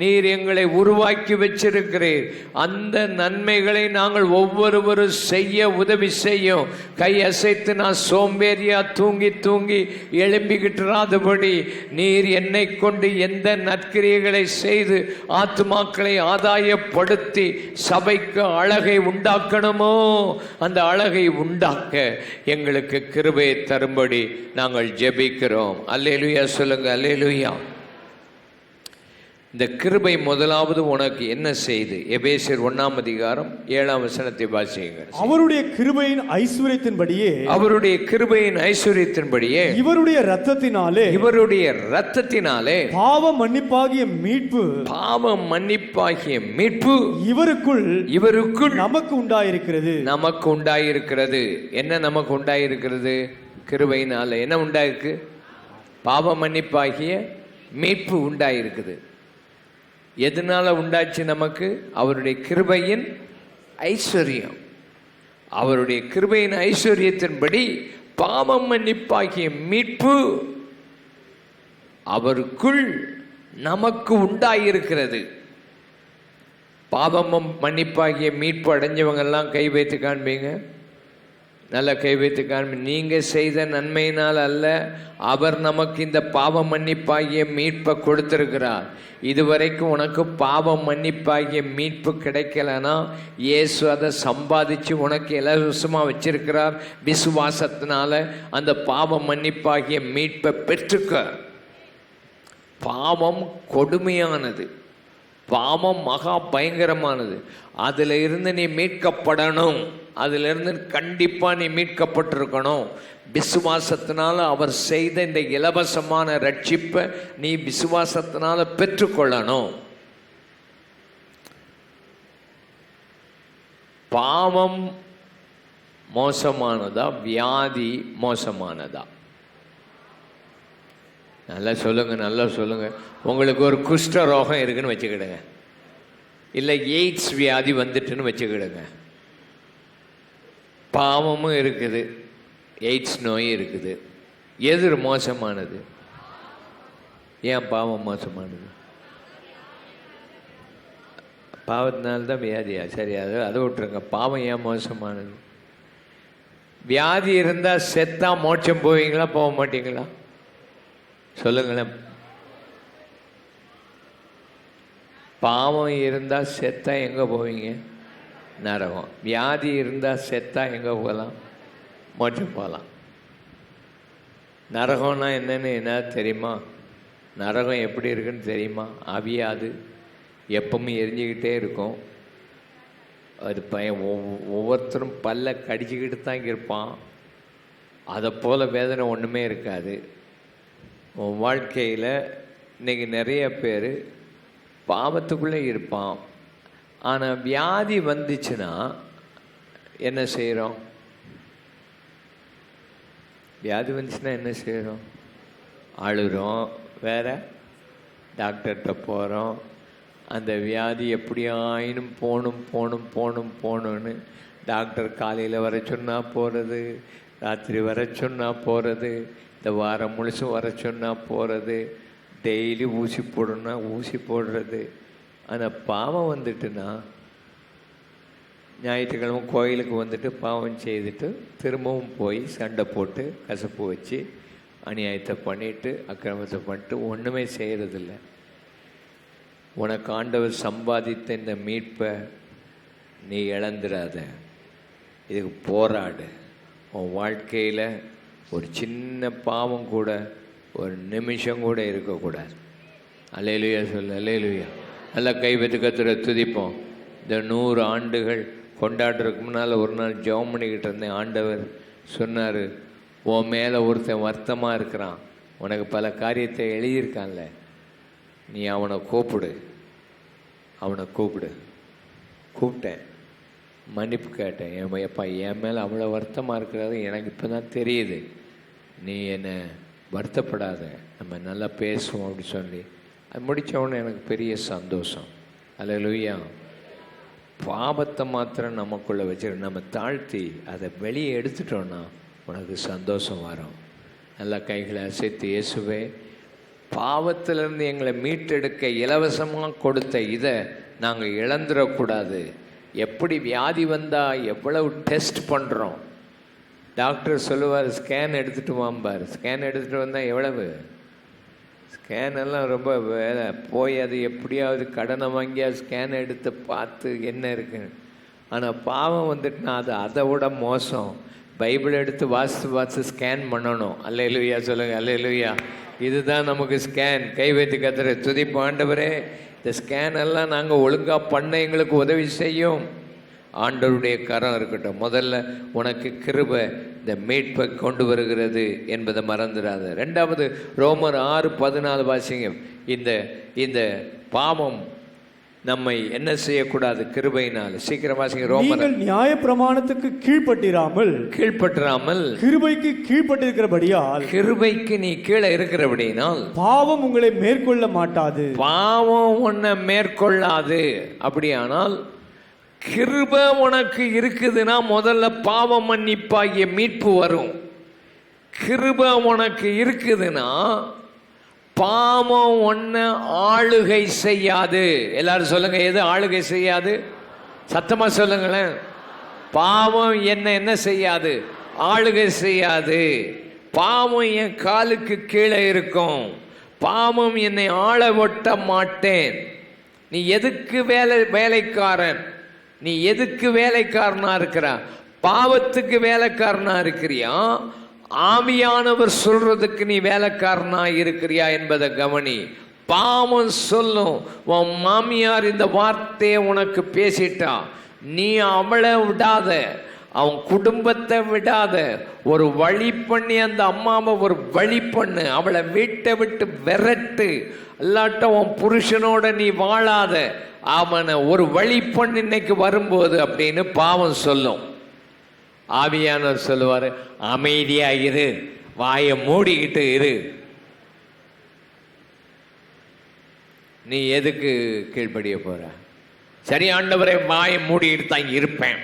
நீர் எங்களை உருவாக்கி வச்சிருக்கிறீர். அந்த நன்மைகளை நாங்கள் ஒவ்வொருவரும் செய்ய உதவி செய்யும். கை அசைத்து நான் சோம்பேறியா தூங்கி தூங்கி எழும்பிக்கிட்டுறாதபடி நீர் என்னை கொண்டு எந்த நற்கிரியைகளை செய்து ஆத்துமாக்களை ஆதாயப்படுத்தி சபைக்கு அழகை உண்டாக்கணுமோ அந்த அழகை உண்டாக்க எங்களுக்கு கிருபையை தரும்படி நாங்கள் ஜெபிக்கிறோம். அல்லேலூயா சொல்லுங்க, அல்லேலூயா. இந்த கிருபை முதலாவது உனக்கு என்ன செய்து? எபேசியர் 1:7 வாசியுங்கள். அவருடைய கிருபையின் ஐஸ்வரியத்தின்படியே, அவருடைய கிருபையின் ஐஸ்வரியத்தின்படியே இவருடைய இரத்தத்தினாலே, இவருடைய இரத்தத்தினாலே பாவ மன்னிப்பாகிய மீட்பு, பாவம் மன்னிப்பாகிய மீட்பு இவருக்குள் நமக்கு உண்டாயிருக்கிறது. நமக்கு உண்டாயிருக்கிறது. என்ன நமக்கு உண்டாயிருக்கிறது? கிருபையினால என்ன உண்டாயிருக்கு? பாவ மன்னிப்பாகிய மீட்பு உண்டாயிருக்குது. எதனால உண்டாச்சு நமக்கு? அவருடைய கிருபையின் ஐஸ்வர்யம். அவருடைய கிருபையின் ஐஸ்வர்யத்தின்படி பாவம் மன்னிப்பாகிய மீட்பு அவருக்குள் நமக்கு உண்டாயிருக்கிறது. பாவமும் மன்னிப்பாகிய மீட்பு அடைஞ்சவங்கெல்லாம் கை வைத்து காண்பீங்க. நல்லா கை வைத்து காண்பீங்க. நீங்கள் செய்த நன்மையினால் அல்ல, அவர் நமக்கு இந்த பாவ மன்னிப்பாகிய மீட்பை கொடுத்திருக்கிறார். இதுவரைக்கும் உனக்கு பாவ மன்னிப்பாகிய மீட்பு கிடைக்கலன்னா இயேசு அதை சம்பாதிச்சு உனக்கு இலவசமாக வச்சிருக்கிறார். விசுவாசத்தினால அந்த பாவ மன்னிப்பாகிய மீட்பை பெற்றுக்க. பாவம் கொடுமையானது, பாவம் மகா பயங்கரமானது. அதில் இருந்து நீ மீட்கப்படணும். அதிலிருந்து கண்டிப்பாக நீ மீட்கப்பட்டிருக்கணும். விசுவாசத்தினால அவர் செய்த இந்த இலவசமான ரட்சிப்பை நீ விசுவாசத்தினால பெற்றுக்கொள்ளணும். பாவம் மோசமானதா, வியாதி மோசமானதா? நல்லா சொல்லுங்க, நல்லா சொல்லுங்க. உங்களுக்கு ஒரு குஷ்ட ரோகம் இருக்குன்னு வச்சுக்கிடுங்க, இல்லை எய்ட்ஸ் வியாதி வந்துட்டுன்னு வச்சுக்கிடுங்க. பாவமும் இருக்குது, எய்ட்ஸ் நோய் இருக்குது. எது மோசமானது? ஏன் பாவம் மோசமானது? பாவத்தினால்தான் வியாதியா? சரி, அதை விட்டுருங்க. பாவம் ஏன் மோசமானது? வியாதி இருந்தால் செத்தா மோட்சம் போவீங்களா, போக மாட்டீங்களா? சொல்லுங்களேன். பாவம் இருந்தால் செத்தா எங்கே போவீங்க? நரகம். வியாதி இருந்தால் செத்தா எங்கே போகலாம்? மோட்சம் போகலாம். நரகம்னா என்னன்னு என்ன தெரியுமா? நரகம் எப்படி இருக்குன்னு தெரியுமா? அவியாது, எப்பவுமே எரிஞ்சுக்கிட்டே இருக்கும். அது ஒவ்வொருத்தரும் பல்ல கடிச்சிக்கிட்டு தான் இருப்பான். அதை போல் வேதனை ஒன்றுமே இருக்காது. உன் வாழ்க்கையில் இன்றைக்கி நிறைய பேர் பாவத்துக்குள்ளே இருப்பான். ஆனால் வியாதி வந்துச்சுன்னா என்ன செய்கிறோம்? வியாதி வந்துச்சுன்னா என்ன செய்கிறோம்? அழுகிறோம். வேற டாக்டர்கிட்ட போகிறோம். அந்த வியாதி எப்படியாயினும் போகணும்னு டாக்டர் காலையில் வர சொன்னால் போகிறது, ராத்திரி வர சொன்னால் போகிறது, இந்த வாரம் முழுசும் வர சொன்னால் போகிறது, டெய்லி ஊசி போடணும்னா ஊசி போடுறது. ஆனால் பாவம் வந்துட்டுன்னா ஞாயிற்றுக்கிழமை கோயிலுக்கு வந்துட்டு பாவம் செய்துட்டு திரும்பவும் போய் சண்டை போட்டு கசப்பு வச்சு அநியாயத்தை பண்ணிட்டு அக்கிரமத்தை பண்ணிட்டு ஒன்றுமே செய்கிறதில்ல. உனக்கு ஆண்டவர் சம்பாதித்த இந்த மீட்பை நீ இழந்துடாத. இதுக்கு போராடு. உன் வாழ்க்கையில் ஒரு சின்ன பாவம் கூட ஒரு நிமிஷம் கூட இருக்கக்கூடாது. அல்லேலூயா சொல்லு, அல்லேலூயா. நல்லா கை வைத்து கர்த்தரை துதிப்போம். இந்த 100 ஆண்டுகள் கொண்டாடுறதுக்கு முன்னால் ஒரு நாள் ஜெபம் பண்ணிக்கிட்டு இருந்தேன். ஆண்டவர் சொன்னார், உன் மேலே ஒருத்தன் வருத்தமாக இருக்கிறான், உனக்கு பல காரியத்தை எழுதியிருக்கான்ல, நீ அவனை கூப்பிடு. கூப்பிட்டேன், மன்னிப்பு கேட்டேன். என் மேலே அவ்வளோ வருத்தமாக இருக்கிறது எனக்கு இப்போ தான் தெரியுது. நீ என்னை வருத்தப்படாத, நம்ம நல்லா பேசுவோம் அப்படி சொல்லி அது முடித்தவொடனே எனக்கு பெரிய சந்தோஷம். அல்லேலூயா. பாவத்தை மாத்திரம் நமக்குள்ளே வச்சுரு, நம்ம தாழ்த்தி அதை வெளியே எடுத்துட்டோன்னா உனக்கு சந்தோஷம் வரும். நல்லா கைகளை அசைத்து, இயேசுவே, பாவத்திலிருந்து எங்களை மீட்டெடுக்க இலவசமாக கொடுத்த இதை நாங்கள் இழந்துடக்கூடாது. எப்படி வியாதி வந்தால் எவ்வளவு டெஸ்ட் பண்ணுறோம். டாக்டர் சொல்லுவார், ஸ்கேன் எடுத்துகிட்டு வாம்பார். ஸ்கேன் எடுத்துகிட்டு வந்தால் எவ்வளவு? ஸ்கேன் எல்லாம் ரொம்ப வேலை. போய் அது எப்படியாவது கடனை வாங்கியா ஸ்கேன் எடுத்து பார்த்து என்ன இருக்குன்னு. ஆனால் பாவம் வந்துட்டுனா அது அதை விட மோசம். பைபிள் எடுத்து வாசித்து ஸ்கேன் பண்ணணும். அல்லேலூயா சொல்லுங்கள், அல்லேலூயா. இதுதான் நமக்கு ஸ்கேன். கை வைத்து கர்த்தரை துதிப்போம். ஆண்டவரே, இந்த ஸ்கேன் எல்லாம் நாங்கள் ஒழுங்காக பண்ண எங்களுக்கு உதவி செய்யும். ஆண்டவருடைய கரம் இருக்கட்டும். முதல்ல உனக்கு கிருபை இந்த மீட்பை கொண்டு வருகிறது என்பதை மறந்துடாத. ரெண்டாவது, ரோமர் 6:14 வாசிங்க. இந்த பாவம் நம்மை என்ன செய்யக்கூடாது? கிருபையினால். சீக்கிரம் வாசிங்க. ரோமர். நியாய பிரமாணத்துக்கு கீழ்ப்பட்டிராமல் கிருபைக்கு கீழ்ப்பட்டிருக்கிறபடியால், கிருபைக்கு நீ கீழே இருக்கிறபடினால் பாவம் உங்களை மேற்கொள்ள மாட்டாது. பாவம் உன்னை மேற்கொள்ளாது. அப்படியானால் கிருபை உனக்கு இருக்குதுன்னா முதல்ல பாவ மன்னிப்பாகிய மீட்பு வரும். கிருபை உனக்கு இருக்குதுன்னா பாவம் ஒன்று ஆளுகை செய்யாது. எல்லாரும் சொல்லுங்க, எது ஆளுகை செய்யாது? சத்தமா சொல்லுங்களேன். பாவம் என்ன செய்யாது? ஆளுகை செய்யாது. பாவம் என் காலுக்கு கீழே இருக்கும். பாவம் என்னை ஆள ஒட்ட மாட்டேன். நீ எதுக்கு வேலைக்காரன்? நீ எதுக்கு வேலைக்காரனா இருக்கிற? பாவத்துக்கு வேலைக்காரனா இருக்கிறியா? ஆவியானவர் சொல்றதுக்கு நீ வேலைக்காரனா இருக்கிறியா என்பதை கவனி. பாவம் சொல்லும், உன் மாமியார் இந்த வார்த்தையை உனக்கு பேசிட்டா, நீ அவளை விடாத, அவன் குடும்பத்தை விடாத, ஒரு வழி பண்ணி அந்த அம்மாவை ஒரு வழி பண்ணு, அவளை வீட்டை விட்டு விரட்டு, இல்லாட்ட உன் புருஷனோட நீ வாழாத, அவனை ஒரு வழி பண்ணு இன்னைக்கு வரும்போது அப்படின்னு பாவம் சொல்லும். ஆவியானவர் சொல்லுவார், அமைதியா இரு, வாயை மூடிக்கிட்டு இரு. நீ எதுக்கு கீழ்ப்படிய போற? சரி ஆண்டவரே, வாயை மூடிக்கிட்டு தான் இருப்பேன்.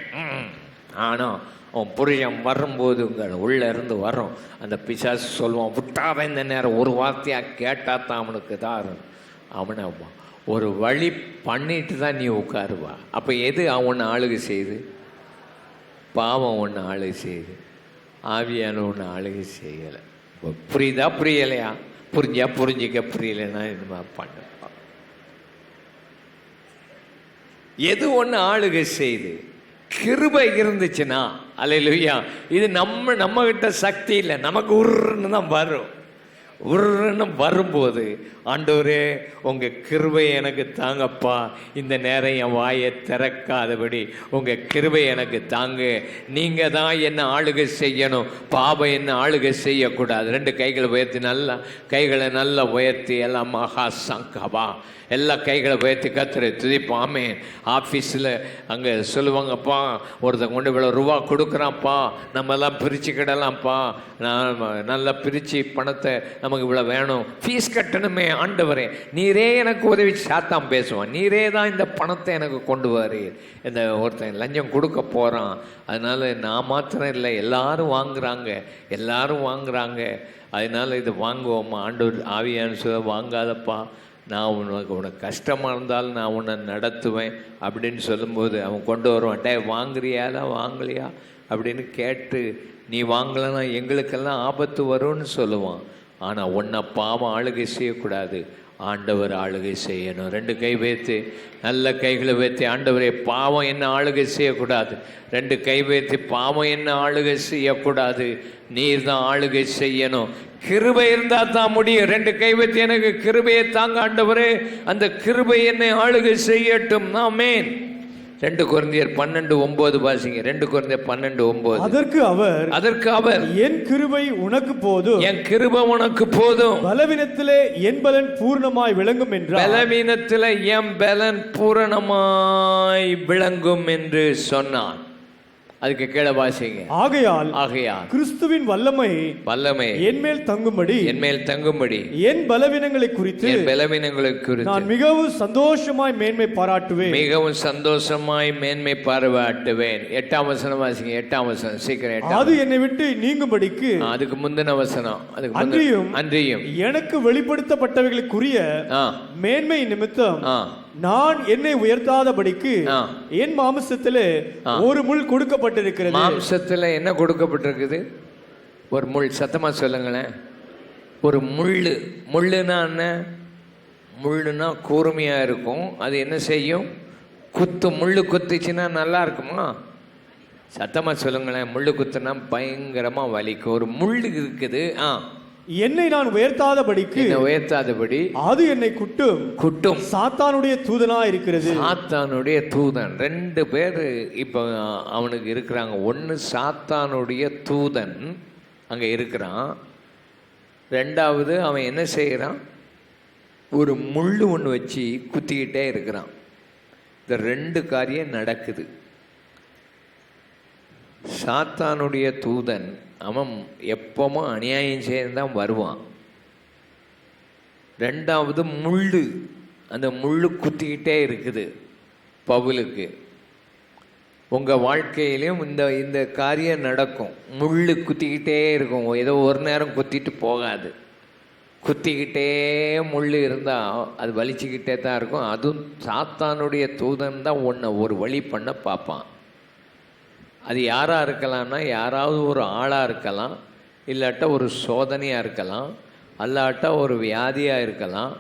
ஆனால் அவன் புருஷன் வரும்போது உள்ள இருந்து வரும் அந்த பிசாசு சொல்லுவான், விட்டாத இந்த நேரம் ஒரு வார்த்தையாக கேட்டால் தான் அவனுக்கு தான் அவனை ஒரு வழி பண்ணிட்டு தான் நீ உட்காருவா. அப்போ எது அவனை ஆளுகை செய்யுது? பாவம் ஒன்று ஆளுகை செய்யுது, ஆவியான ஒன்று ஆளுகை செய்யலை. புரியுதா புரியலையா? புரிஞ்சிக்க, புரியலைன்னா இது மாதிரி பண்ண. எது ஒன்று ஆளுகை செய்யுது? கிருபை இருந்துச்சுன்னா, அல்லேலூயா. இது நம்ம கிட்ட சக்தி இல்லை, நமக்கு உருன்னு தான் வரும். உருன்னு வரும்போது, ஆண்டவரே உங்கள் கிருபை எனக்கு தாங்கப்பா, இந்த நேரம் என் வாயை திறக்காதபடி உங்கள் கிருபை எனக்கு தாங்க, நீங்கள் தான் என்ன ஆளுகை செய்யணும், பாபம் என்ன ஆளுகை செய்யக்கூடாது. 2 கைகளை உயர்த்தி, நல்லா கைகளை நல்லா உயர்த்தி, எல்லாம் மகா சங்கபா, எல்லா கைகளை உயர்த்தி கத்துற துதிப்பாமே. ஆஃபீஸில் அங்கே சொல்லுவாங்கப்பா, ஒருத்தன் கொண்டு இவ்வளோ ரூபா கொடுக்குறான்ப்பா, நம்மெல்லாம் பிரிச்சுக்கிடலாம்ப்பா, நான் நல்லா பிரித்து பணத்தை நமக்கு இவ்வளோ வேணும், ஃபீஸ் கட்டணுமே ஆண்டவரே, நீரே எனக்கு உதவி. சாத்தான் பேசுவான், நீரே தான் இந்த பணத்தை எனக்கு கொண்டு வாரு. இந்த ஒருத்தன் லஞ்சம் கொடுக்க போகிறான், அதனால் நான் மாத்திரம் இல்லை, எல்லாரும் வாங்குறாங்க, அதனால் இது வாங்குவோம்மா. ஆண்டவர் ஆவியான்னு சொல்ல, வாங்காதப்பா, நான் உனக்கு கஷ்டமாக இருந்தாலும் நான் உன்னை நடத்துவேன் அப்படின்னு சொல்லும்போது அவன் கொண்டு வருவான், டே வாங்குறியாலா வாங்கலையா அப்படின்னு கேட்டு, நீ வாங்கலைன்னா எங்களுக்கெல்லாம் ஆபத்து வரும்னு சொல்லுவான். ஆனால் உன்னை பாவம் ஆளுகை செய்யக்கூடாது, ஆண்டவர் ஆளுகை செய்யணும். 2 கை வைத்து, நல்ல கைகளை வைத்து, ஆண்டவரே பாவம் என்ன ஆளுகை செய்யக்கூடாது. 2 கை வைத்து, பாவம் என்ன ஆளுகை செய்யக்கூடாது, நீர் தான் ஆளுகை செய்யணும். கிருபை இருந்தால் தான் முடியும். 2 கை வைத்து, எனக்கு கிருபையை தாங்க ஆண்டவரே, அந்த கிருபை என்னை ஆளுகை செய்யட்டும். ஆமென். 2 கொரிந்தியர் 12:9 வாசிங்க. 2 கொரிந்தியர் 12:9. அதற்கு அவர் என் கிருபை உனக்கு போதும், என் கிருபை உனக்கு போதும், பலவீனத்திலே என் பலன் பூரணமாய் விளங்கும் என்றார். பலவீனத்திலே என் பலன் பூரணமாய் விளங்கும் என்று சொன்னான். அதுக்கு கீழே வாசிங்க. ஆகையால் கிறிஸ்துவின் வல்லமை என் மேல் தங்கும்படி என் பலவீனங்களை குறித்து நான் மிகவும் சந்தோஷமாய் மேன்மை பாராட்டுவேன். 8ஆம் வசனம் வாசிங்க. 8ஆம் வசனம் சீக்கிரம். அது என்னை விட்டு நீங்கும்படிக்கு, அதுக்கு முந்தின வசனம், அன்றியும் எனக்கு வெளிப்படுத்தப்பட்டவைகளுக்குரிய மேன்மை நிமித்தம் நான் என்னை உயர்த்தாதபடிக்கு என் மாம்சத்திலே ஒரு முள் கொடுக்கப்பட்டிருக்கிறது. மாம்சத்தில் என்ன கொடுக்கப்பட்டிருக்குது? ஒரு முள். சத்தமா சொல்லுங்களேன். ஒரு முள்ளுனா என்ன? முள்ளுனா கூர்மையா இருக்கும். அது என்ன செய்யும்? முள்ளு குத்துச்சுன்னா நல்லா இருக்குமா? சத்தமா சொல்லுங்களேன். முள்ளு குத்துனா பயங்கரமா வலிக்கும். ஒரு முள்ளு இருக்குது. என்னை நான் உயர்த்தாதபடி அது என்னை குட்டும் சாத்தானுடைய தூதனா இருக்கிறது. சாத்தானுடைய தூதன் 2 பேர் இப்போ அவனுக்கு இருக்கிறாங்க. ஒன்று சாத்தானுடைய தூதன் அங்கே இருக்கிறான். 2வது அவன் என்ன செய்கிறான்? ஒரு முள்ளு ஒன்று வச்சு குத்திக்கிட்டே இருக்கிறான். இந்த 2 காரியம் நடக்குது. சாத்தானுடைய தூதன் அவன் எப்பவும் அநியாயம் செய்யதான் வருவான். 2வது முள்ளு, அந்த முள்ளு குத்திக்கிட்டே இருக்குது பவுலுக்கு. உங்கள் வாழ்க்கையிலையும் இந்த காரியம் நடக்கும். முள்ளு குத்திக்கிட்டே இருக்கும். ஏதோ ஒரு நேரம் குத்திட்டு போகாது. குத்திக்கிட்டே முள் இருந்தால் அது வலிச்சுக்கிட்டே தான் இருக்கும். அதுவும் சாத்தானுடைய தூதன் தான் உன்னை ஒரு வழி பண்ண பார்ப்பான். அது யாராக இருக்கலாம்னா, யாராவது ஒரு ஆளாக இருக்கலாம், இல்லாட்டா ஒரு சோதனையாக இருக்கலாம், அல்லாட்டா ஒரு வியாதியாக இருக்கலாம்,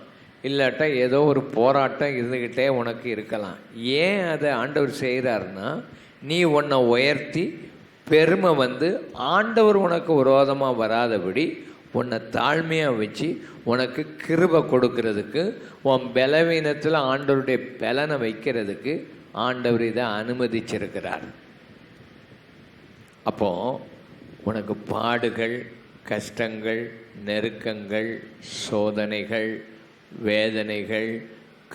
இல்லாட்டா ஏதோ ஒரு போராட்டம் இருந்துக்கிட்டே உனக்கு இருக்கலாம். ஏன் அதை ஆண்டவர் செய்கிறாருன்னா, நீ உன்னை உயர்த்தி பெருமை வந்து ஆண்டவர் உனக்கு விரோதமாக வராதபடி உன்னை தாழ்மையாக வச்சு உனக்கு கிருபை கொடுக்கறதுக்கு, உன் பலவீனத்தில் ஆண்டவருடைய பலனை வைக்கிறதுக்கு ஆண்டவர் இதை அனுமதிச்சிருக்கிறார். அப்போது உனக்கு பாடுகள், கஷ்டங்கள், நெருக்கங்கள், சோதனைகள், வேதனைகள்,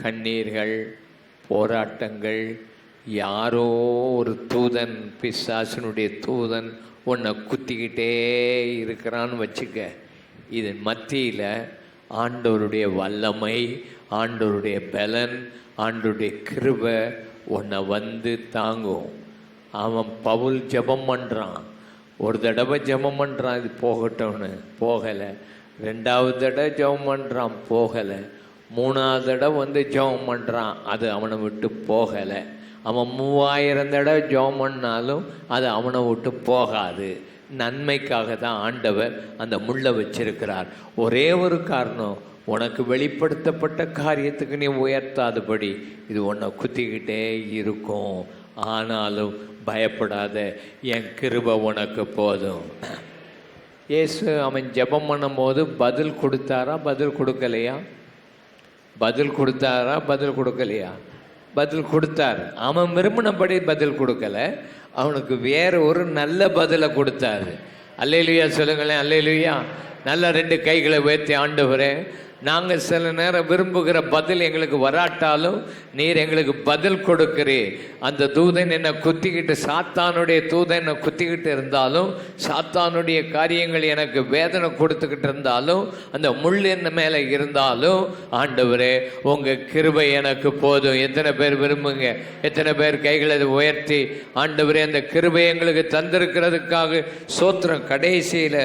கண்ணீர்கள், போராட்டங்கள், யாரோ ஒரு தூதன், பிசாசனுடைய தூதன் உன்னை குத்திக்கிட்டே இருக்கிறான்னு வச்சுக்க. இதன் மத்தியில் ஆண்டவருடைய வல்லமை, ஆண்டவருடைய பலன், ஆண்டவருடைய கிருபை உன்னை வந்து தாங்கும். அவன் பவுல் ஜெபம் பண்ணுறான், ஒரு தடவை ஜெபம் பண்ணுறான், இது போகட்டும்னு, போகலை. ரெண்டாவது தடவை ஜெபம் பண்ணுறான், போகலை. மூணாவது தடவை வந்து ஜெபம் பண்ணுறான், அது அவனை விட்டு போகலை. அவன் 3000 தடவை ஜெபம் பண்ணாலும் அது அவனை விட்டு போகாது. நன்மைக்காக தான் ஆண்டவர் அந்த முள்ளை வச்சிருக்கிறார். ஒரே ஒரு காரணம், உனக்கு வெளிப்படுத்தப்பட்ட காரியத்துக்கு நீ உயர்த்தாதபடி இது உன்னை குத்திக்கிட்டே இருக்கும். ஆனாலும் பயப்படாத, என் கிருபை உனக்கு போதும். இயேசு அவன் ஜெபம் பண்ணும்போது பதில் கொடுத்தாரா, பதில் கொடுக்கலையா? பதில் கொடுத்தாரா, பதில் கொடுக்கலையா? பதில் கொடுத்தார். அவன் விரும்பினபடி பதில் கொடுக்கல, அவனுக்கு வேற ஒரு நல்ல பதிலை கொடுத்தாரு. அல்லேலூயா சொல்லுங்களேன், அல்லேலூயா. நல்ல 2 கைகளை உயர்த்தி, ஆண்டவரே, நாங்கள் சில நேரம் விரும்புகிற பதில் எங்களுக்கு வராட்டாலும் நீர் எங்களுக்கு பதில் கொடுக்கிறீர். அந்த தூதன் என்னை குத்திக்கிட்டு, சாத்தானுடைய தூதன் என்னை குத்திக்கிட்டு இருந்தாலும், சாத்தானுடைய காரியங்கள் எனக்கு வேதனை கொடுத்துக்கிட்டு இருந்தாலும், அந்த முள் என்ன மேலே இருந்தாலும், ஆண்டவரே உங்கள் கிருபை எனக்கு போதும். எத்தனை பேர் விரும்புங்க? எத்தனை பேர் கைகளை உயர்த்தி, ஆண்டவரே அந்த கிருபை எங்களுக்கு தந்திருக்கிறதுக்காக சோத்திரம். கடைசியில்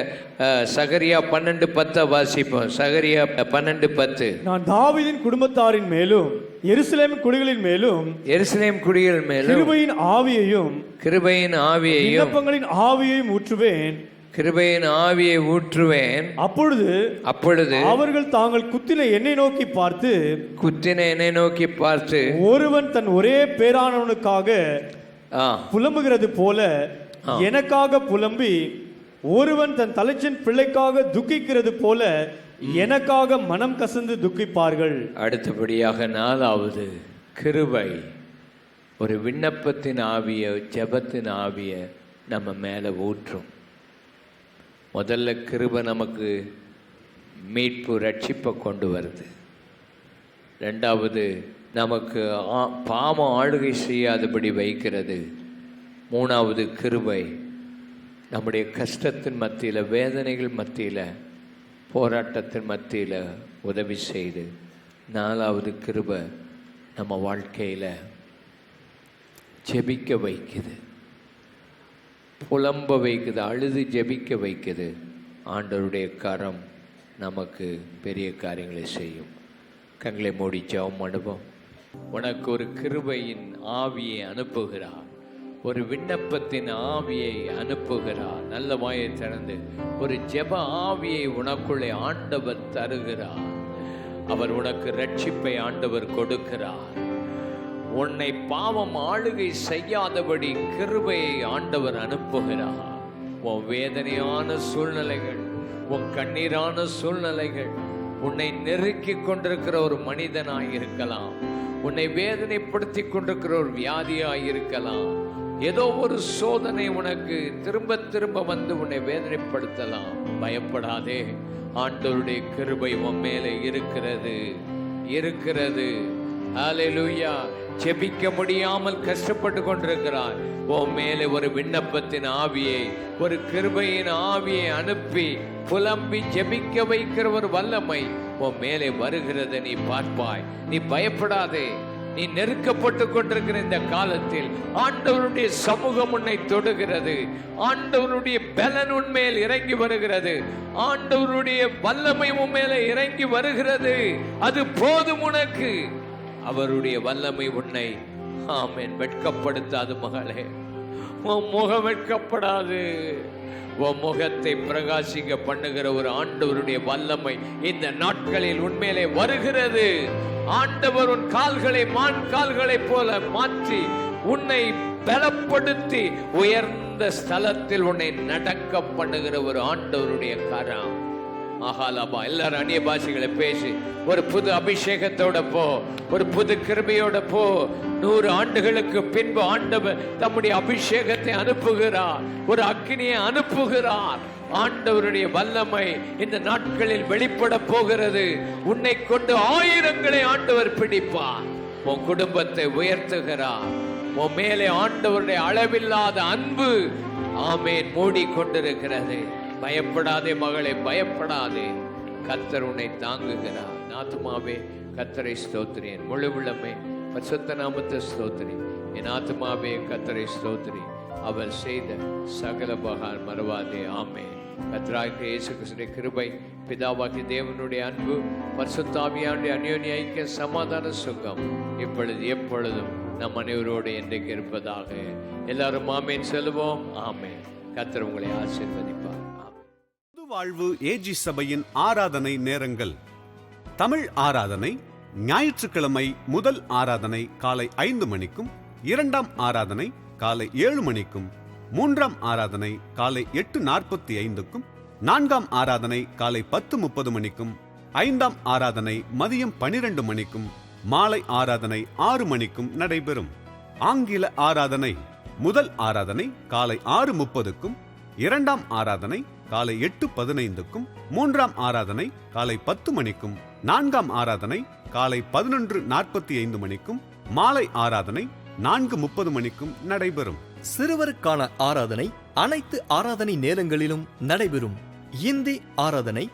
சகரியா 12:10 வாசிப்போம். சகரியா 12:10. நான் தாவீதின் குடும்பத்தாரின் மேலும் எருசலேம் குடிகளின் மேலும் கிருபையின் ஆவியையும் விண்ணப்பங்களின் ஆவியையும் ஊற்றுவேன். கிருபையின் ஆவியை ஊற்றுவேன். அப்பொழுது அவர்கள் தாங்கள் குத்தின என்னை நோக்கி பார்த்து ஒருவன் தன் ஒரே பேரானவனுக்காக புலம்புகிறது போல எனக்காக புலம்பி, ஒருவன் தன் தலைச்சன் பிள்ளைக்காக துக்கிக்கிறது போல எனக்காக மனம் கசந்து துக்கிப்பார்கள். அடுத்தபடியாக 4வது கிருபை, ஒரு விண்ணப்பத்தின் ஆவிய, ஜெபத்தின் ஆவிய நம்ம மேலே ஊற்றும். முதல்ல கிருபை நமக்கு மீட்பு, ரட்சிப்பை கொண்டு வருது. 2வது நமக்கு பாவம் ஆளுகை செய்யாதபடி வைக்கிறது. 3வது கிருபை நம்முடைய கஷ்டத்தின் மத்தியில், வேதனைகள் மத்தியில், போராட்டத்தின் மத்தியில் உதவி செய்து. 4வது கிருபை நம்ம வாழ்க்கையில் ஜெபிக்க வைக்குது, புலம்ப வைக்குது, அழுது ஜெபிக்க வைக்குது. ஆண்டவருடைய கரம் நமக்கு பெரிய காரியங்களை செய்யும். கண்களை மூடி ஜெபம் பண்ணுவோம். உனக்கு ஒரு கிருபையின் ஆவியை அனுப்புகிறார், ஒரு விண்ணப்பத்தின் ஆவியை அனுப்புகிறார். நல்ல வாயை திறந்து ஒரு ஜெப ஆவியை உனக்குள்ளே ஆண்டவர் தருகிறார். அவர் உனக்கு ரட்சிப்பை ஆண்டவர் கொடுக்கிறார். உன்னை பாவம் ஆளுகை செய்யாதபடி கிருபையை ஆண்டவர் அனுப்புகிறார். உன் வேதனையான சூழ்நிலைகள், உன் கண்ணீரான சூழ்நிலைகள், உன்னை நெருக்கி கொண்டிருக்கிற ஒரு மனிதனாயிருக்கலாம், உன்னை வேதனைப்படுத்தி கொண்டிருக்கிற ஒரு வியாதியாயிருக்கலாம், ஏதோ ஒரு சோதனை உனக்கு திரும்ப திரும்ப வந்து உன்னை வேதனைப்படுத்தலாம். பயப்படாதே, ஆண்டவருடைய கிருபை உன் மேலே இருக்கிறது. ஹல்லேலூயா. ஜெபிக்க முடியாமல் கஷ்டப்பட்டு கொண்டிருக்கிறார். உன் மேலே ஒரு விண்ணப்பத்தின் ஆவியை, ஒரு கிருபையின் ஆவியை அனுப்பி புலம்பி ஜெபிக்க வைக்கிற ஒரு வல்லமை உன் மேலே வருகிறத நீ பார்ப்பாய். நீ பயப்படாதே. நீ நெருக்கப்பட்டு கொண்டிருக்கிற இந்த காலத்தில் ஆண்டவருடைய சமூகம் உன்னை தொடுகிறது. ஆண்டவருடைய பலன் உன்மேல் இறங்கி வருகிறது. ஆண்டவருடைய வல்லமை உன்மேல இறங்கி வருகிறது. அது போதும் உனக்கு. அவருடைய வல்லமை உன்னை ஆமென் வெட்கப்படுத்தாது மகளே. உன் முகம் வெட்கப்படாது. உன் முகத்தை பிரகாசிக்க பண்ணுகிற ஒரு ஆண்டவருடைய வல்லமை இந்த நாட்களில் உண்மையிலே வருகிறது. ஆண்டவர் உன் கால்களை மான் கால்களை போல மாற்றி உன்னை பலப்படுத்தி உயர்ந்த ஸ்தலத்தில் உன்னை நடக்க பண்ணுகிற ஒரு ஆண்டவருடைய கரம். மகாலாபா எல்லாரும் அந்நிய பாஷைகளை பேசி ஒரு புது அபிஷேகத்தோட போ, ஒரு புது கிருபையோட போ. 100 ஆண்டுகளுக்கு பின்பு ஆண்டவர் தம்முடைய அபிஷேகத்தை அனுப்புகிறார், ஒரு அக்கினியை அனுப்புகிறார். ஆண்டவருடைய வல்லமை இந்த நாட்களில் வெளிப்பட போகிறது. உன்னை கொண்டு ஆயிரங்களை ஆண்டவர் பிடிப்பார். உன் குடும்பத்தை உயர்த்துகிறார். உன் மேலே ஆண்டவருடைய அளவில்லாத அன்பு ஆமென் மூடிக்கொண்டிருக்கிறது. பயப்படாதே மகளே, பயப்படாதே. கர்த்தர் உன்னை தாங்குகிறார். ஆத்துமாவே கர்த்தரை ஸ்தோத்திரி, என் முழு உள்ளமே பரிசுத்த நாமத்தை ஸ்தோத்திரி. என் ஆத்துமாவே கர்த்தரை ஸ்தோத்திரி, அவர் செய்த சகல பகார் மறவாதே. ஆமென். கர்த்தராகிய இயேசு கிறிஸ்துவின் கிருபை, பிதாவாகிய தேவனுடைய அன்பு, பரிசுத்த ஆவியானுடைய அந்யோன்ய ஐக்கிய சமாதான சுகம் இப்பொழுது எப்பொழுதும் நம் அனைவரோடு என்றைக்கு இருப்பதாக. எல்லாரும் ஆமென் சொல்லுவோம். ஆமென். கர்த்தர் உங்களை ஆசீர்வதிப்பார். வாழ்வு ஏஜி சபையின் ஆராதனை நேரங்கள். தமிழ் ஆராதனை ஞாயிற்றுக்கிழமை முதல் ஆராதனை காலை 5 மணிக்கும், 2ஆம் ஆராதனை காலை 7 மணிக்கும், 3ஆம் ஆராதனை காலை 8:45க்கும், 4ஆம் ஆராதனை காலை 10:30 மணிக்கும், 5ஆம் ஆராதனை மதியம் 12 மணிக்கும், மாலை ஆராதனை 6 மணிக்கும் நடைபெறும். ஆங்கில ஆராதனை முதல் ஆராதனை காலை 6:30க்கும், 2ஆம் ஆராதனை காலை 8:15க்கும், 3ஆம் ஆராதனை காலை 10 மணிக்கும், 4ஆம் ஆராதனை காலை 11:45 மணிக்கும், மாலை ஆராதனை 4:30 மணிக்கும் நடைபெறும். சிறுவருக்கான ஆராதனை அனைத்து ஆராதனை நேரங்களிலும் நடைபெறும். இந்தி ஆராதனை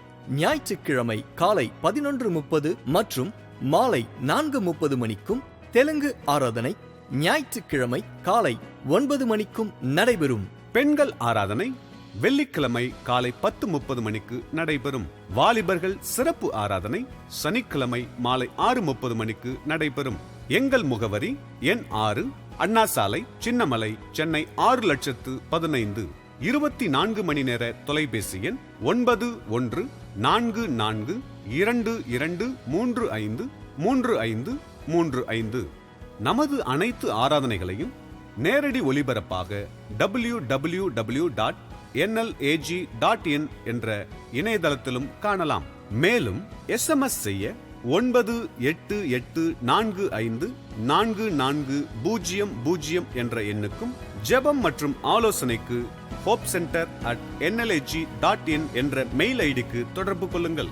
ஞாயிற்றுக்கிழமை காலை 11:30 மற்றும் மாலை 4:30 மணிக்கும், தெலுங்கு ஆராதனை ஞாயிற்றுக்கிழமை காலை 9 மணிக்கும் நடைபெறும். பெண்கள் ஆராதனை வெள்ளிக்கிழமை காலை 10:30 மணிக்கு நடைபெறும். வாலிபர்கள் சிறப்பு ஆராதனை சனிக்கிழமை மாலை 6:30 மணிக்கு நடைபெறும். எங்கள் முகவரி எண் 6, அண்ணா சாலை, சின்னமலை, சென்னை 6,15,000. 24 மணி நேர தொலைபேசி எண் 914422353535. நமது அனைத்து ஆராதனைகளையும் நேரடி ஒலிபரப்பாக www.nlag.in என்ற இணையதளத்திலும் காணலாம். மேலும் SMS செய்ய 9884544000 என்ற எண்ணுக்கும், ஜெபம் மற்றும் ஆலோசனைக்கு hope center@nlag.in என்ற மெயில் ஐடிக்கு தொடர்பு கொள்ளுங்கள்.